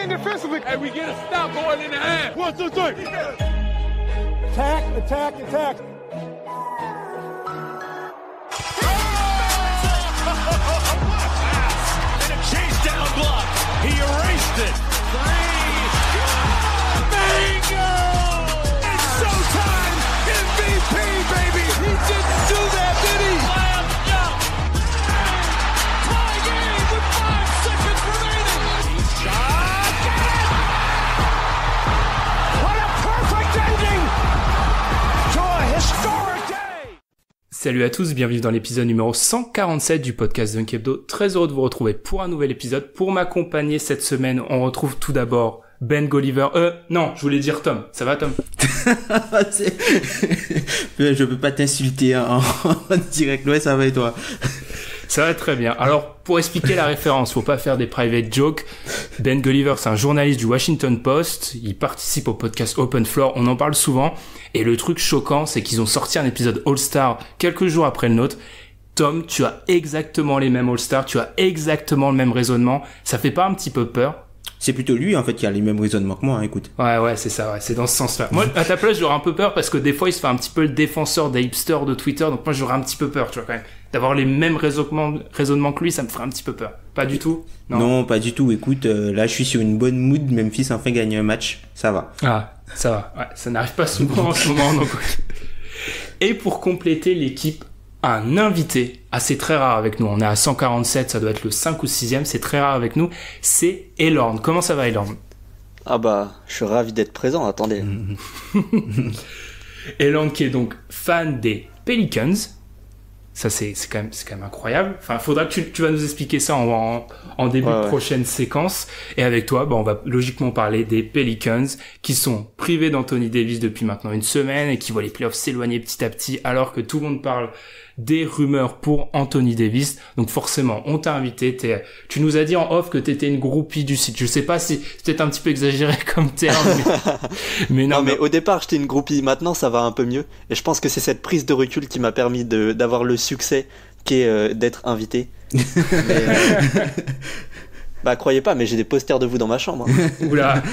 in defensively. And we get a stop going in the half. 1, 2, 3. Attack, attack, attack. And a chase down block. He erased it. 3. Bingo! It's showtime! MVP, baby! He didn't do that, did he? Slam dunk! Tie game with 5 seconds remaining! He shot! What a perfect ending to a historic day! Salut à tous, bienvenue dans l'épisode numéro 147 du podcast Dunk Hebdo. Très heureux de vous retrouver pour un nouvel épisode. Pour m'accompagner cette semaine, on retrouve tout d'abord Ben Golliver. Non, je voulais dire Tom. Ça va, Tom? Je peux pas t'insulter en direct. Ouais, ça va et toi? Ça va très bien. Alors, pour expliquer la référence, faut pas faire des private jokes. Ben Golliver, c'est un journaliste du Washington Post. Il participe au podcast Open Floor. On en parle souvent. Et le truc choquant, c'est qu'ils ont sorti un épisode All-Star quelques jours après le nôtre. Tom, tu as exactement les mêmes All-Stars. Tu as exactement le même raisonnement. Ça fait pas un petit peu peur? C'est plutôt lui, en fait, qui a les mêmes raisonnements que moi, hein, écoute. Ouais, c'est ça, ouais, c'est dans ce sens-là. Moi, à ta place, j'aurais un peu peur parce que des fois, il se fait un petit peu le défenseur des hipsters de Twitter, donc moi, j'aurais un petit peu peur, tu vois, quand même. D'avoir les mêmes raisonnements que lui, ça me ferait un petit peu peur. Pas du tout? Non, pas du tout. Écoute, là, je suis sur une bonne mood. Memphis a enfin gagné un match. Ça va. Ah, ça va. Ouais, ça n'arrive pas souvent en ce moment, donc. Et pour compléter l'équipe, un invité assez très rare avec nous. On est à 147, ça doit être le 5 ou 6e, c'est très rare avec nous. C'est Elorn. Comment ça va, Elorn? Ah bah, je suis ravi d'être présent, attendez. Elorn qui est donc fan des Pelicans. Ça, c'est quand même incroyable. Enfin, faudra que tu vas nous expliquer ça en début de prochaine séquence. Et avec toi, on va logiquement parler des Pelicans qui sont privés d'Anthony Davis depuis maintenant une semaine et qui voient les playoffs s'éloigner petit à petit alors que tout le monde parle des rumeurs pour Anthony Davis. Donc forcément, on t'a invité. Tu nous as dit en off que t'étais une groupie du site. Je sais pas si c'est peut-être un petit peu exagéré comme terme, mais non. Mais au départ, j'étais une groupie. Maintenant, ça va un peu mieux. Et je pense que c'est cette prise de recul qui m'a permis d'avoir le succès qu'est d'être invité. Bah, croyez pas, mais j'ai des posters de vous dans ma chambre. Oula.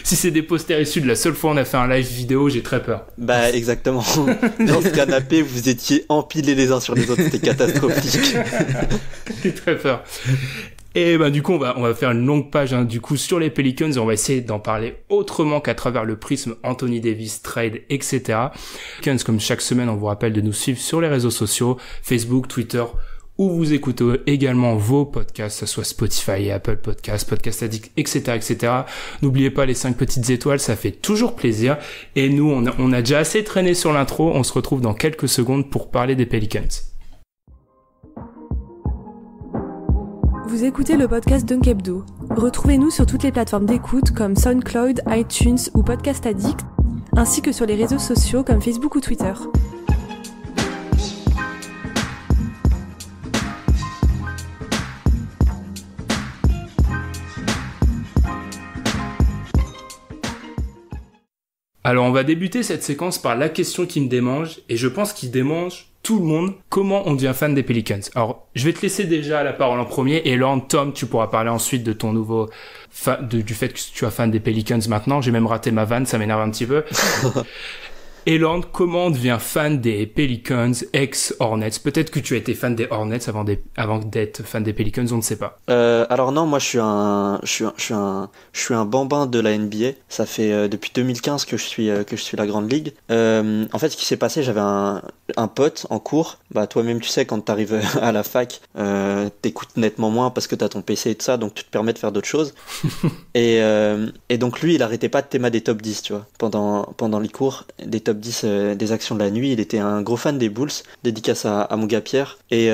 Si c'est des posters issus de la seule fois où on a fait un live vidéo, j'ai très peur. Bah, exactement. Dans ce canapé, vous étiez empilés les uns sur les autres, c'était catastrophique. J'ai très peur. Et du coup, on va faire une longue page du coup sur les Pelicans et on va essayer d'en parler autrement qu'à travers le prisme Anthony Davis, trade, etc. Pelicans, comme chaque semaine, on vous rappelle de nous suivre sur les réseaux sociaux, Facebook, Twitter, où vous écoutez également vos podcasts, que ce soit Spotify, Apple Podcasts, Podcast Addict, etc., etc. N'oubliez pas les 5 petites étoiles, ça fait toujours plaisir. Et nous, on a déjà assez traîné sur l'intro, on se retrouve dans quelques secondes pour parler des Pelicans. Vous écoutez le podcast Dunk Hebdo. Retrouvez-nous sur toutes les plateformes d'écoute comme SoundCloud, iTunes ou Podcast Addict, ainsi que sur les réseaux sociaux comme Facebook ou Twitter. Alors on va débuter cette séquence par la question qui me démange, et je pense qu'il démange tout le monde. Comment on devient fan des Pelicans? Alors je vais te laisser déjà la parole en premier, et là Tom, tu pourras parler ensuite de ton nouveau du fait que tu es fan des Pelicans maintenant. J'ai même raté ma vanne, ça m'énerve un petit peu. Eland, comment on devient fan des Pelicans, ex-Hornets? Peut-être que tu as été fan des Hornets avant d'être fan des Pelicans, on ne sait pas. Alors non, moi je suis un bambin de la NBA. Ça fait depuis 2015 que je suis la grande ligue. En fait, ce qui s'est passé, j'avais un pote en cours. Bah toi-même, tu sais, quand t'arrives à la fac, t'écoutes nettement moins parce que t'as ton PC et tout ça, donc tu te permets de faire d'autres choses. et donc lui, il arrêtait pas de théma des top 10, tu vois, pendant les cours, des top 10 des actions de la nuit. Il était un gros fan des Bulls, dédicace à mon gars Pierre. Et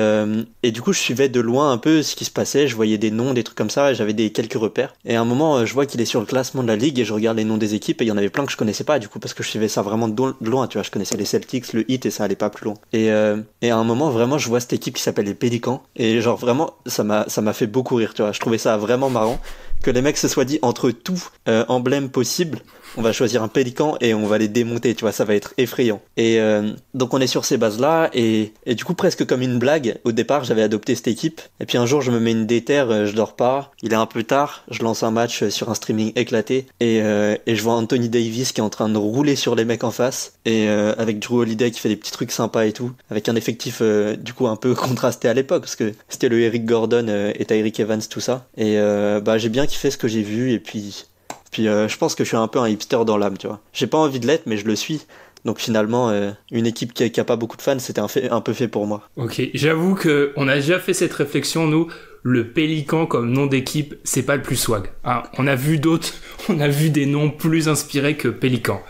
du coup, je suivais de loin un peu ce qui se passait. Je voyais des noms, des trucs comme ça, et j'avais quelques repères. Et à un moment, je vois qu'il est sur le classement de la ligue et je regarde les noms des équipes, et il y en avait plein que je connaissais pas, du coup, parce que je suivais ça vraiment de loin, tu vois. Je connaissais les Celtics, le Heat, et ça allait pas plus loin. Et à un moment, vraiment, je vois cette équipe qui s'appelle les Pélicans, et genre vraiment, ça m'a fait beaucoup rire, tu vois. Je trouvais ça vraiment marrant que les mecs se soient dit entre tout emblème possible, on va choisir un pélican et on va les démonter, tu vois, ça va être effrayant. Et donc on est sur ces bases-là, et du coup presque comme une blague, au départ j'avais adopté cette équipe, et puis un jour je me mets une déterre, je dors pas, il est un peu tard, je lance un match sur un streaming éclaté, et je vois Anthony Davis qui est en train de rouler sur les mecs en face, et avec Jrue Holiday qui fait des petits trucs sympas et tout, avec un effectif du coup un peu contrasté à l'époque, parce que c'était le Eric Gordon et Tyreke Evans, tout ça, et j'ai bien kiffé ce que j'ai vu, et puis je pense que je suis un peu un hipster dans l'âme, tu vois. J'ai pas envie de l'être, mais je le suis. Donc finalement, une équipe qui a pas beaucoup de fans, c'était un peu fait pour moi. Ok, j'avoue que on a déjà fait cette réflexion, nous. Le Pélican comme nom d'équipe, c'est pas le plus swag. Hein, on a vu des noms plus inspirés que Pélican.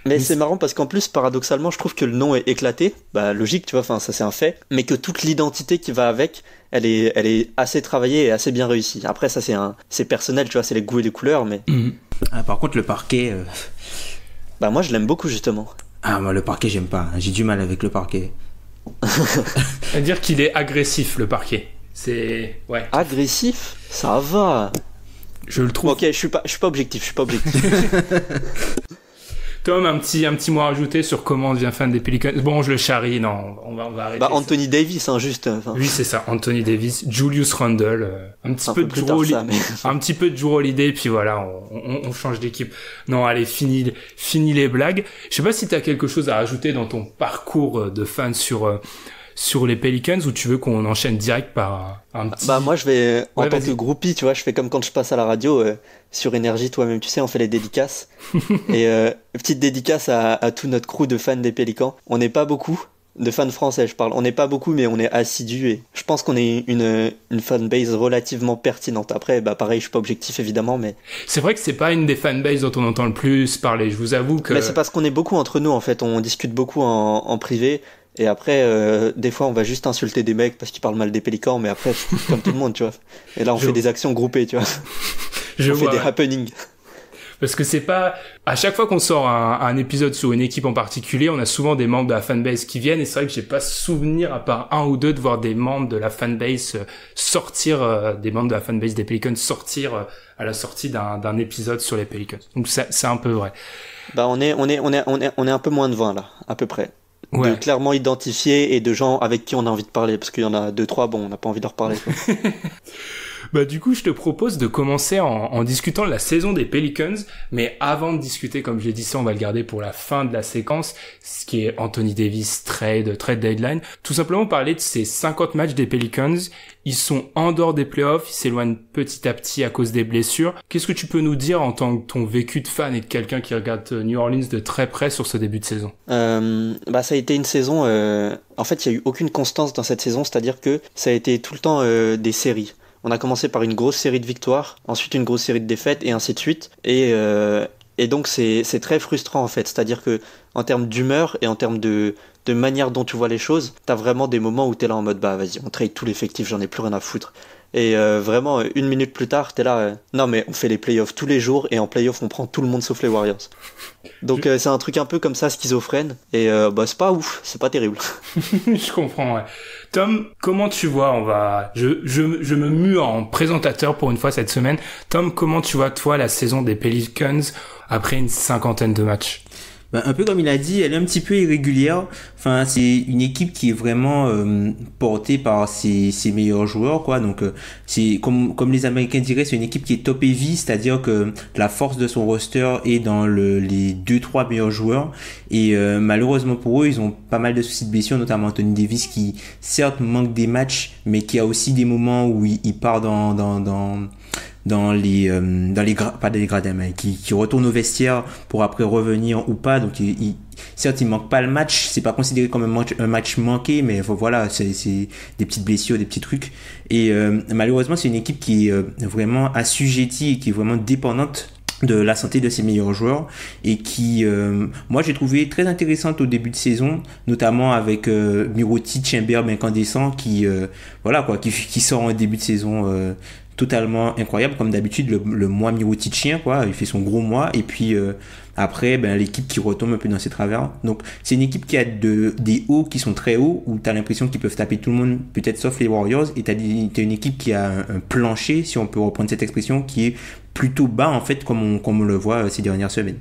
Mais c'est marrant parce qu'en plus, paradoxalement, je trouve que le nom est éclaté. Bah, logique, tu vois, enfin, ça c'est un fait. Mais que toute l'identité qui va avec, elle est assez travaillée et assez bien réussie. Après, ça c'est personnel, tu vois, c'est les goûts et les couleurs, mais. Ah, par contre, le parquet. Bah, moi, je l'aime beaucoup, justement. Ah, moi, le parquet, j'aime pas. J'ai du mal avec le parquet. C'est-à-dire qu'il est agressif, le parquet. C'est. Ouais. Agressif ? Ça va. Je le trouve. Ok, je suis pas objectif. Tom, un petit mot à rajouter sur comment on devient fan des Pelicans. Bon, je le charrie, non, on va arrêter. Bah, Anthony Davis, hein, juste. Oui, c'est ça, Anthony Davis, Julius Randle, un petit peu de Jrue Holiday, puis voilà, on change d'équipe. Non, allez, fini les blagues. Je sais pas si t'as quelque chose à rajouter dans ton parcours de fan sur les Pelicans, ou tu veux qu'on enchaîne direct par un petit... Bah, moi, je vais, en tant que groupie, tu vois, je fais comme quand je passe à la radio, sur Énergie, toi-même, tu sais, on fait les dédicaces. Et, petite dédicace à tout notre crew de fans des Pélicans. On n'est pas beaucoup, de fans français, je parle. On n'est pas beaucoup, mais on est assidus, et je pense qu'on est une fanbase relativement pertinente. Après, bah, pareil, je suis pas objectif, évidemment, mais... C'est vrai que c'est pas une des fanbases dont on entend le plus parler, je vous avoue que... Mais c'est parce qu'on est beaucoup entre nous, en fait. On discute beaucoup en privé. Et après, des fois, on va juste insulter des mecs parce qu'ils parlent mal des Pélicans, mais après, comme tout le monde, tu vois. Et là, on fait des actions groupées, tu vois. On fait des happenings. Parce que c'est pas... À chaque fois qu'on sort un épisode sur une équipe en particulier, on a souvent des membres de la fanbase qui viennent, et c'est vrai que j'ai pas souvenir, à part un ou deux, de voir des membres de la fanbase sortir, des membres de la fanbase des Pelicans sortir à la sortie d'un épisode sur les Pelicans. Donc c'est un peu vrai. Bah, on est un peu moins de 20, là, à peu près. Ouais. De clairement identifiés et de gens avec qui on a envie de parler, parce qu'il y en a 2-3, bon, on n'a pas envie de leur parler, quoi. Bah, du coup, je te propose de commencer en discutant de la saison des Pelicans, mais avant de discuter, comme je l'ai dit, ça, on va le garder pour la fin de la séquence, ce qui est Anthony Davis, trade deadline. Tout simplement parler de ces 50 matchs des Pelicans. Ils sont en dehors des playoffs, ils s'éloignent petit à petit à cause des blessures. Qu'est-ce que tu peux nous dire en tant que ton vécu de fan et de quelqu'un qui regarde New Orleans de très près sur ce début de saison? Bah, ça a été une saison, en fait, il y a eu aucune constance dans cette saison, c'est-à-dire que ça a été tout le temps des séries. On a commencé par une grosse série de victoires, ensuite une grosse série de défaites, et ainsi de suite. Et donc c'est très frustrant, en fait. C'est-à-dire que en termes d'humeur et en termes de manière dont tu vois les choses, t'as vraiment des moments où t'es là en mode bah vas-y, on trade tout l'effectif, j'en ai plus rien à foutre. Et vraiment, une minute plus tard, t'es là, non mais on fait les playoffs tous les jours, et en playoffs on prend tout le monde sauf les Warriors. Donc c'est un truc un peu comme ça, schizophrène, et bah c'est pas ouf, c'est pas terrible. Je comprends, ouais. Tom, comment tu vois, je me mue en présentateur pour une fois cette semaine. Tom, comment tu vois, toi, la saison des Pelicans après une 50aine de matchs? Ben, un peu comme il a dit, elle est un petit peu irrégulière. Enfin, c'est une équipe qui est vraiment portée par ses meilleurs joueurs, quoi. Donc, c'est comme les Américains diraient, c'est une équipe qui est top heavy, c'est-à-dire que la force de son roster est dans les 2-3 meilleurs joueurs. Et malheureusement pour eux, ils ont pas mal de soucis de blessures, notamment Anthony Davis qui certes manque des matchs, mais qui a aussi des moments où il part dans les pas des gradins, mais qui retourne au vestiaire pour après revenir ou pas. Donc certes il manque pas le match, c'est pas considéré comme un match manqué, mais voilà, c'est des petites blessures, des petits trucs. Et malheureusement c'est une équipe qui est vraiment assujettie et qui est vraiment dépendante de la santé de ses meilleurs joueurs, et qui moi j'ai trouvé très intéressante au début de saison, notamment avec Mirotic, Chamberlain, incandescent, qui voilà quoi, qui sort en début de saison totalement incroyable, comme d'habitude, le mois miroticien, quoi. Il fait son gros mois, et puis après, l'équipe qui retombe un peu dans ses travers. Donc, c'est une équipe qui a des hauts qui sont très hauts, où t'as l'impression qu'ils peuvent taper tout le monde, peut-être sauf les Warriors, et t'as une équipe qui a un plancher, si on peut reprendre cette expression, qui est plutôt bas, en fait, comme on le voit ces dernières semaines.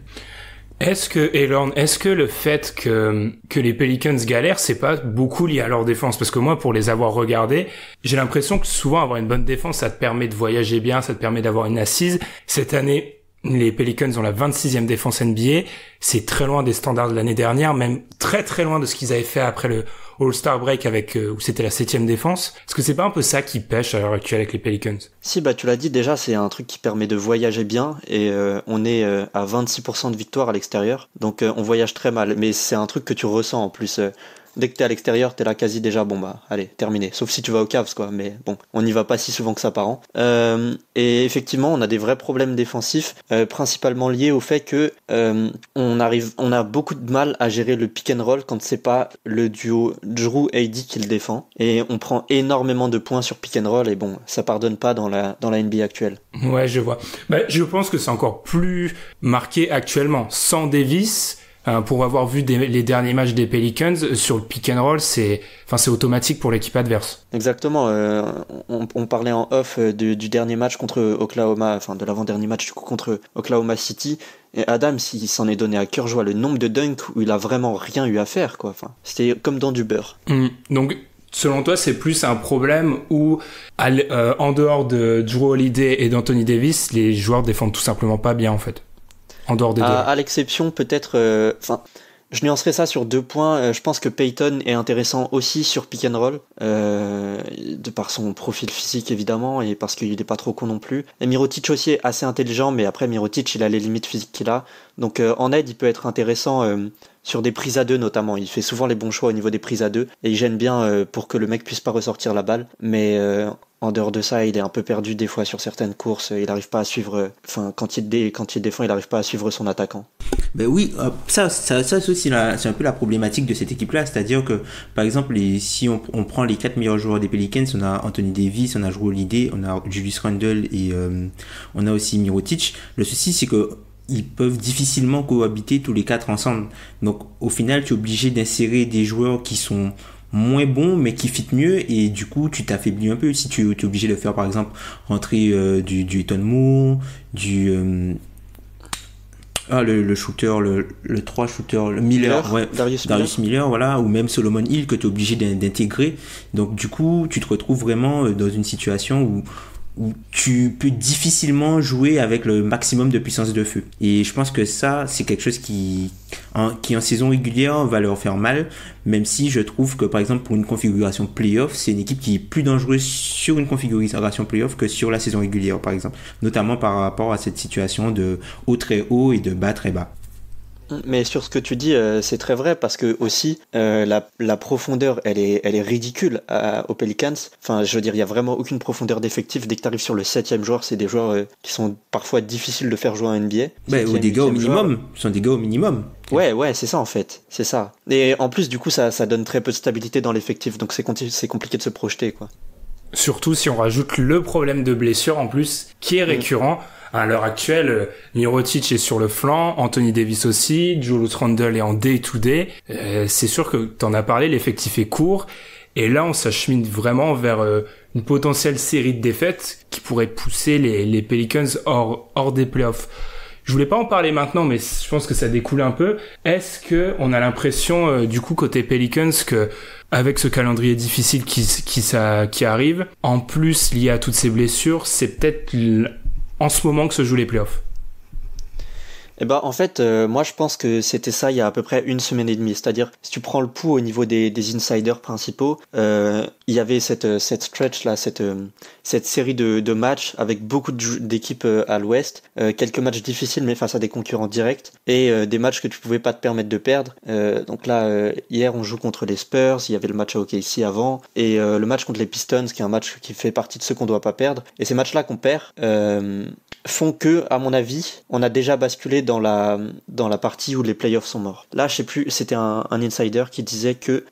Est-ce que le fait que les Pelicans galèrent, c'est pas beaucoup lié à leur défense? Parce que moi, pour les avoir regardés, j'ai l'impression que souvent avoir une bonne défense, ça te permet de voyager bien, ça te permet d'avoir une assise. Cette année, les Pelicans ont la 26e défense NBA. C'est très loin des standards de l'année dernière, même très très loin de ce qu'ils avaient fait après le All-Star Break où c'était la 7e défense. Est-ce que c'est pas un peu ça qui pêche à l'heure actuelle avec les Pelicans? Si, tu l'as dit déjà, c'est un truc qui permet de voyager bien et on est à 26% de victoire à l'extérieur. Donc on voyage très mal, mais c'est un truc que tu ressens en plus. Dès que t'es à l'extérieur, t'es là quasi déjà, allez, terminé. Sauf si tu vas aux Cavs, quoi, mais bon, on n'y va pas si souvent que ça par an. Et effectivement, on a des vrais problèmes défensifs, principalement liés au fait que on a beaucoup de mal à gérer le pick and roll quand c'est pas le duo Jrue-AD qui le défend. Et on prend énormément de points sur pick and roll, et bon, ça pardonne pas dans la NBA actuelle. Ouais, je vois. Je pense que c'est encore plus marqué actuellement. Sans Davis, pour avoir vu les derniers matchs des Pelicans, sur le pick and roll, c'est automatique pour l'équipe adverse. Exactement. On parlait en off du dernier match contre Oklahoma, de l'avant-dernier match du coup contre Oklahoma City. Et Adams, il s'en est donné à cœur joie le nombre de dunks où il a vraiment rien eu à faire, quoi. C'était comme dans du beurre. Donc, selon toi, c'est plus un problème où, en dehors de Jrue Holiday et d'Anthony Davis, les joueurs défendent tout simplement pas bien, en fait. En dehors des deux. À l'exception, peut-être... je nuancerais ça sur 2 points. Je pense que Payton est intéressant aussi sur pick and roll, de par son profil physique, évidemment, et parce qu'il est pas trop con non plus. Et Mirotic aussi est assez intelligent, mais après, Mirotic, il a les limites physiques qu'il a. Donc, en aide, il peut être intéressant sur des prises à 2, notamment. Il fait souvent les bons choix au niveau des prises à 2, et il gêne bien pour que le mec puisse pas ressortir la balle. Mais... en dehors de ça, il est un peu perdu des fois sur certaines courses. Il n'arrive pas à suivre. Quand il défend, il n'arrive pas à suivre son attaquant. Oui, ça aussi, c'est un peu la problématique de cette équipe-là. C'est-à-dire que, par exemple, si on prend les 4 meilleurs joueurs des Pelicans, on a Anthony Davis, on a Jrue Holiday, on a Julius Randle et on a aussi Mirotic. Le souci, c'est que ils peuvent difficilement cohabiter tous les 4 ensemble. Donc, au final, tu es obligé d'insérer des joueurs qui sont moins bon mais qui fit mieux, et du coup tu t'affaiblis un peu si tu es obligé de faire par exemple rentrer du Eton Moore, le shooter, le 3 shooter, le Miller, Darius Miller, voilà, ou même Solomon Hill que tu es obligé d'intégrer. Donc du coup tu te retrouves vraiment dans une situation où tu peux difficilement jouer avec le maximum de puissance de feu. Et je pense que ça, c'est quelque chose qui en saison régulière va leur faire mal, même si je trouve que par exemple pour une configuration playoff, c'est une équipe qui est plus dangereuse sur une configuration playoff que sur la saison régulière par exemple, notamment par rapport à cette situation de haut très haut et de bas très bas. Mais sur ce que tu dis, c'est très vrai, parce que aussi la profondeur, elle est ridicule aux Pelicans. Je veux dire, il y a vraiment aucune profondeur d'effectif. Dès que tu arrives sur le 7e joueur, c'est des joueurs qui sont parfois difficiles de faire jouer en NBA. Ou des gars au minimum. Ce sont des gars au minimum. Ouais, c'est ça en fait, c'est ça. Et en plus, du coup, ça donne très peu de stabilité dans l'effectif, donc c'est compliqué de se projeter, quoi. Surtout si on rajoute le problème de blessure en plus, qui est récurrent. À l'heure actuelle, Mirotic est sur le flanc, Anthony Davis aussi, Julius Randle est en day-to-day. C'est sûr que t'en as parlé, l'effectif est court. Et là, on s'achemine vraiment vers une potentielle série de défaites qui pourrait pousser les Pelicans hors des playoffs. Je voulais pas en parler maintenant, mais je pense que ça découle un peu. Est-ce que on a l'impression, du coup, côté Pelicans, que avec ce calendrier difficile qui arrive, en plus lié à toutes ces blessures, c'est peut-être en ce moment que se jouent les playoffs? En fait, moi je pense que c'était ça il y a à peu près 1 semaine et demie. C'est-à-dire, si tu prends le pouls au niveau des insiders principaux, il y avait cette stretch là, cette série de matchs avec beaucoup d'équipes à l'ouest, quelques matchs difficiles mais face à des concurrents directs, et des matchs que tu pouvais pas te permettre de perdre. Donc là, hier on joue contre les Spurs, il y avait le match à OKC avant, et le match contre les Pistons, qui est un match qui fait partie de ceux qu'on doit pas perdre. Et ces matchs-là qu'on perd font que, à mon avis, on a déjà basculé dans la partie où les playoffs sont morts. Là, je sais plus, c'était un insider qui disait que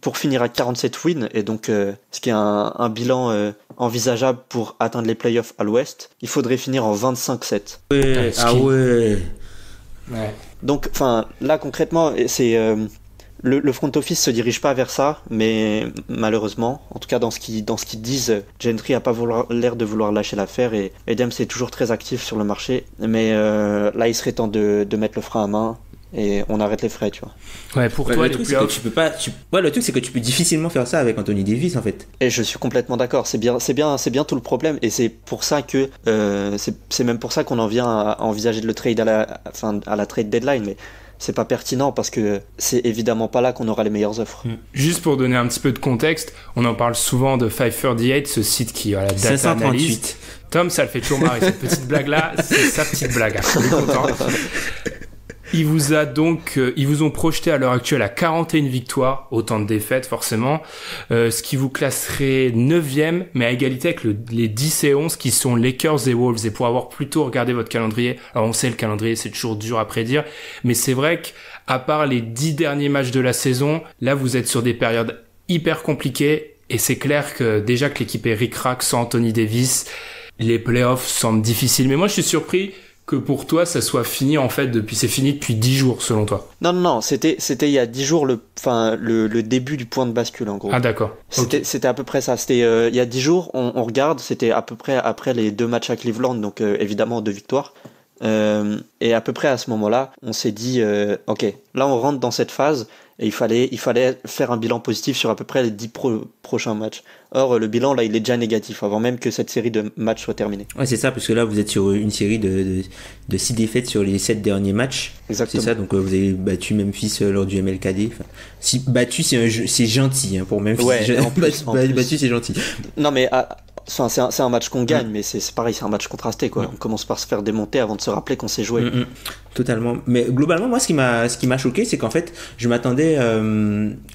pour finir à 47 wins, et donc ce qui est un bilan envisageable pour atteindre les playoffs à l'Ouest, il faudrait finir en 25-7. Ouais, Ouais. Donc, enfin, là concrètement, c'est le front office se dirige pas vers ça, mais malheureusement, en tout cas dans ce qu'ils disent, Gentry a pas l'air de vouloir lâcher l'affaire et Dams est toujours très actif sur le marché. Mais là, il serait temps de mettre le frein à main. Et on arrête les frais, tu vois. Ouais, pour toi, le truc, c'est que tu peux pas. Le truc, c'est que tu peux difficilement faire ça avec Anthony Davis, en fait. Et je suis complètement d'accord. C'est bien tout le problème. Et c'est pour ça que c'est même pour ça qu'on en vient à envisager de le trade à la trade deadline. Mais c'est pas pertinent parce que c'est évidemment pas là qu'on aura les meilleures offres. Juste pour donner un petit peu de contexte, on en parle souvent de 538, ce site qui a la data analyse. Tom, ça le fait toujours marrer. Cette petite blague-là, c'est sa petite blague. On est content. Ils vous ont projeté à l'heure actuelle à 41 victoires, autant de défaites forcément, ce qui vous classerait 9e, mais à égalité avec les 10 et 11 qui sont Lakers et Wolves. Et pour avoir plutôt regardé votre calendrier, alors on sait le calendrier c'est toujours dur à prédire, mais c'est vrai qu'à part les 10 derniers matchs de la saison, là vous êtes sur des périodes hyper compliquées, et c'est clair que déjà que l'équipe est ric-rac sans Anthony Davis, les playoffs semblent difficiles. Mais moi je suis surpris que pour toi ça soit fini en fait c'est fini depuis 10 jours selon toi. Non, c'était il y a 10 jours le début du point de bascule en gros. Ah d'accord. C'était à peu près ça, c'était il y a 10 jours, on regarde, c'était à peu près après les 2 matchs à Cleveland, donc évidemment 2 victoires. Et à peu près à ce moment-là, on s'est dit OK, là on rentre dans cette phase et il fallait faire un bilan positif sur à peu près les 10 prochains matchs. Or le bilan là, il est déjà négatif avant même que cette série de matchs soit terminée. Ouais, c'est ça, parce que là vous êtes sur une série de 6 défaites sur les 7 derniers matchs. Exactement. C'est ça, donc vous avez battu Memphis lors du MLKD. Enfin, si battu c'est gentil hein, pour Memphis. Ouais, en plus. Battu c'est gentil. Non mais c'est un match qu'on gagne, mais c'est pareil, c'est un match contrasté quoi. On commence par se faire démonter avant de se rappeler qu'on s'est joué. Totalement. Mais globalement, moi, ce qui m'a choqué, c'est qu'en fait, je m'attendais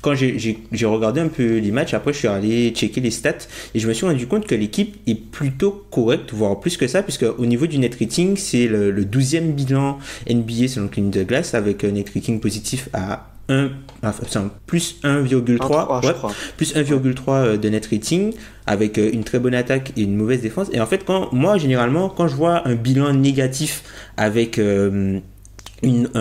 quand j'ai regardé un peu les matchs. Après, je suis allé checker les stats et je me suis rendu compte que l'équipe est plutôt correcte, voire plus que ça, puisque au niveau du net rating, c'est le 12e bilan NBA selon Clean the Glass avec un net rating positif à plus 1,3 plus 1,3 de net rating avec une très bonne attaque et une mauvaise défense. Et en fait, généralement quand je vois un bilan négatif avec un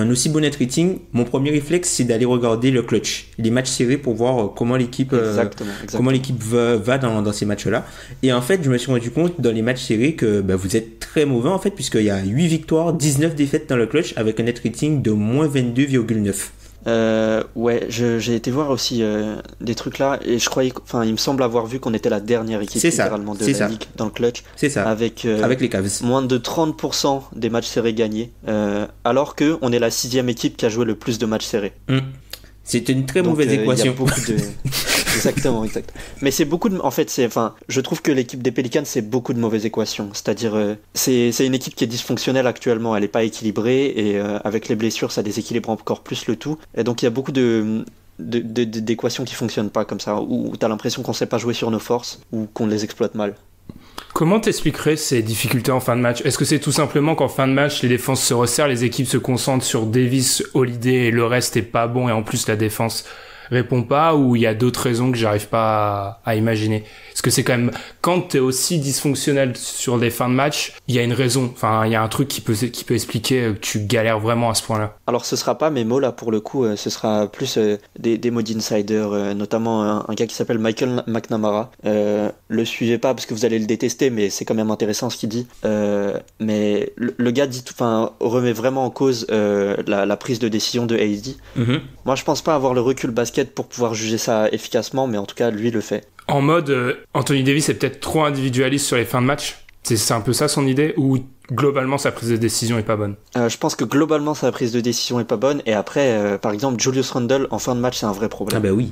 aussi bon net rating, mon premier réflexe c'est d'aller regarder le clutch, les matchs serrés pour voir comment l'équipe comment l'équipe va dans ces matchs-là. Et en fait, je me suis rendu compte dans les matchs serrés que vous êtes très mauvais en fait, puisqu'il y a 8 victoires, 19 défaites dans le clutch avec un net rating de moins 22,9. Ouais, j'ai été voir aussi des trucs là et je croyais, il me semble avoir vu qu'on était la dernière équipe littéralement de la ligue dans le clutch. C'est ça. Avec les Cavs. Moins de 30% des matchs serrés gagnés, alors que on est la 6e équipe qui a joué le plus de matchs serrés. C'est une très mauvaise équation. Y a beaucoup de... Exactement. Mais c'est beaucoup de... En fait, je trouve que l'équipe des Pelicans, c'est beaucoup de mauvaises équations. C'est-à-dire, c'est une équipe qui est dysfonctionnelle actuellement. Elle n'est pas équilibrée et avec les blessures, ça déséquilibre encore plus le tout. Et donc, il y a beaucoup d'équations qui fonctionnent pas comme ça, où t'as l'impression qu'on sait pas jouer sur nos forces ou qu'on les exploite mal. Comment t'expliquerais ces difficultés en fin de match ? Est-ce que c'est tout simplement qu'en fin de match, les défenses se resserrent, les équipes se concentrent sur Davis, Holiday et le reste est pas bon et en plus la défense répond pas, ou il y a d'autres raisons que j'arrive pas à imaginer ? Parce que c'est quand même, quand t'es aussi dysfonctionnel sur des fins de match, il y a une raison, il y a un truc qui peut expliquer que tu galères vraiment à ce point-là. Alors ce sera pas mes mots là pour le coup, ce sera plus des mots d'insider, notamment un gars qui s'appelle Michael McNamara. Le suivez pas parce que vous allez le détester, mais c'est quand même intéressant ce qu'il dit. Mais le gars remet vraiment en cause la prise de décision de AD. Moi je pense pas avoir le recul basket pour pouvoir juger ça efficacement, mais en tout cas lui le fait. En mode, Anthony Davis est peut-être trop individualiste sur les fins de match. C'est un peu ça son idée, ou globalement sa prise de décision est pas bonne? Je pense que globalement sa prise de décision est pas bonne, et après par exemple Julius Randle en fin de match c'est un vrai problème. Ah bah oui,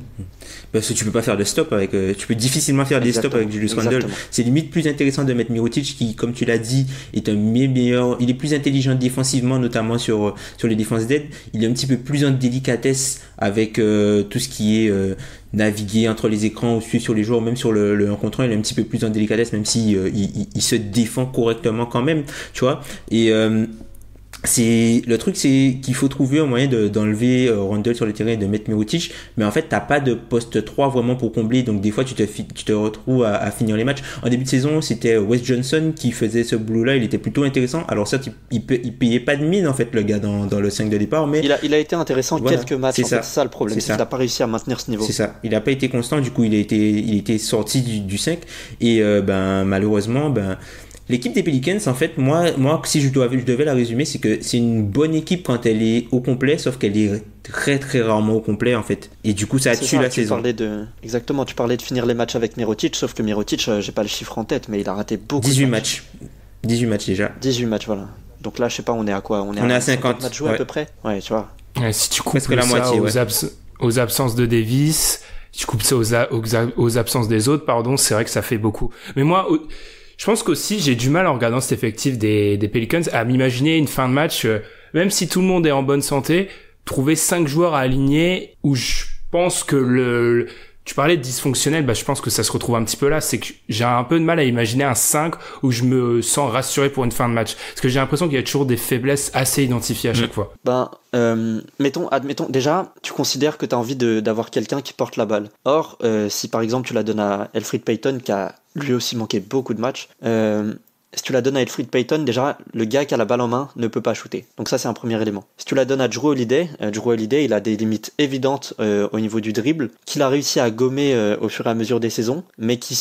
parce que tu peux pas faire de stop avec, tu peux difficilement faire des stops avec Julius Randle. C'est limite plus intéressant de mettre Mirotic qui, comme tu l'as dit, est un meilleur, il est plus intelligent défensivement, notamment sur les défenses d'aide. Il est un petit peu plus en délicatesse avec tout ce qui est naviguer entre les écrans ou suivre sur les joueurs, même sur le 1 contre 1, il est un petit peu plus en délicatesse, même si il se défend correctement quand même, tu vois. Et le truc, c'est qu'il faut trouver un moyen d'enlever Randle sur le terrain et de mettre Mirotic, mais en fait t'as pas de poste 3 vraiment pour combler, donc des fois tu te retrouves à finir les matchs. En début de saison, c'était Wes Johnson qui faisait ce boulot là, il était plutôt intéressant. Alors certes, il payait pas de mine en fait, le gars dans le 5 de départ, mais il a été intéressant quelques matchs, c'est ça le problème, c'est qu'il a pas réussi à maintenir ce niveau. C'est ça, il a pas été constant, du coup il était sorti du 5 et malheureusement l'équipe des Pelicans, en fait, moi si je devais la résumer, c'est que c'est une bonne équipe quand elle est au complet, sauf qu'elle est très très rarement au complet en fait. Et du coup, ça tue la saison. Exactement, tu parlais de finir les matchs avec Mirotic, sauf que Mirotic, j'ai pas le chiffre en tête, mais il a raté beaucoup 18 matchs. 18 matchs déjà. 18 matchs, voilà. Donc là, je sais pas, on est à quoi? On est à 50 matchs joués à peu près. Ouais, tu vois. Ouais, si tu coupes la moitié, aux absences de Davis, tu coupes ça aux absences des autres, c'est vrai que ça fait beaucoup. Mais moi, je pense qu'aussi j'ai du mal en regardant cet effectif des Pelicans à m'imaginer une fin de match, même si tout le monde est en bonne santé, trouver 5 joueurs à aligner où je pense que tu parlais de dysfonctionnel, je pense que ça se retrouve un petit peu là, c'est que j'ai un peu de mal à imaginer un 5 où je me sens rassuré pour une fin de match. Parce que j'ai l'impression qu'il y a toujours des faiblesses assez identifiées à chaque fois. Admettons, déjà, tu considères que tu as envie d'avoir quelqu'un qui porte la balle. Or, si par exemple tu la donnes à Elfrid Payton, qui a lui aussi manqué beaucoup de matchs, si tu la donnes à Elfrid Payton, déjà, le gars qui a la balle en main ne peut pas shooter. Donc ça, c'est un premier élément. Si tu la donnes à Jrue Holiday, il a des limites évidentes au niveau du dribble, qu'il a réussi à gommer au fur et à mesure des saisons, mais qui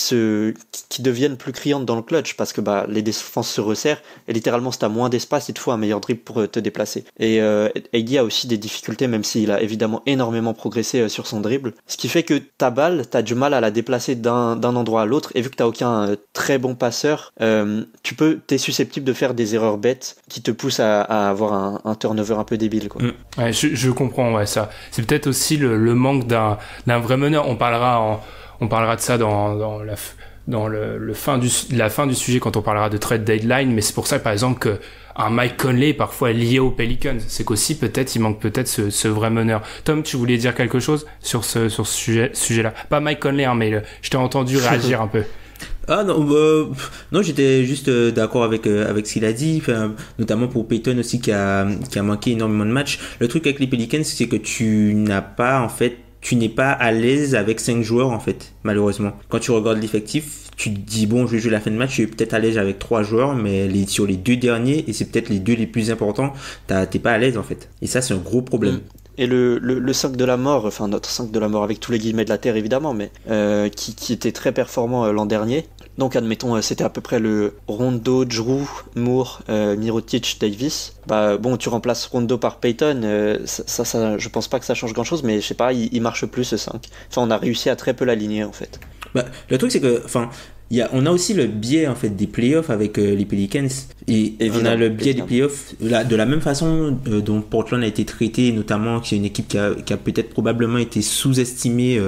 deviennent plus criantes dans le clutch, parce que les défenses se resserrent, et littéralement, si t'as moins d'espace, il te faut un meilleur dribble pour te déplacer. Et AD a aussi des difficultés, même s'il a évidemment énormément progressé sur son dribble. Ce qui fait que ta balle, t'as du mal à la déplacer d'un endroit à l'autre, et vu que t'as aucun très bon passeur, t'es susceptible de faire des erreurs bêtes qui te poussent à avoir un turnover un peu débile, quoi. Ouais, je comprends, ça. C'est peut-être aussi le manque d'un vrai meneur. On parlera de ça dans la fin du sujet quand on parlera de trade deadline, mais c'est pour ça, par exemple, que un Mike Conley est parfois lié aux Pelicans. C'est qu'aussi, il manque peut-être ce vrai meneur. Tom, tu voulais dire quelque chose sur ce sujet-là? Pas Mike Conley, mais je t'ai entendu réagir un peu. Ah non, non, j'étais juste d'accord avec ce qu'il a dit, notamment pour Payton aussi qui a manqué énormément de matchs. Le truc avec les Pelicans, c'est que tu n'es pas à l'aise avec 5 joueurs en fait, malheureusement. Quand tu regardes l'effectif, tu te dis bon, je vais jouer la fin de match, je suis peut-être à l'aise avec 3 joueurs, mais sur les 2 derniers, et c'est peut-être les 2 les plus importants, t'es pas à l'aise en fait. Et ça, c'est un gros problème. Et le 5 de la mort, enfin notre 5 de la mort avec tous les guillemets de la terre évidemment, mais qui était très performant l'an dernier. Donc admettons, c'était à peu près le Rondo, Jrue, Moore, Mirotic, Davis. Tu remplaces Rondo par Payton, ça, je pense pas que ça change grand chose, mais je sais pas, il marche plus ce 5. Enfin, on a réussi à très peu l'aligner en fait. Le truc c'est que, on a aussi le biais en fait des playoffs avec les Pelicans, et on a le biais des playoffs de la même façon dont Portland a été traité, notamment que c'est une équipe qui a peut-être probablement été sous-estimée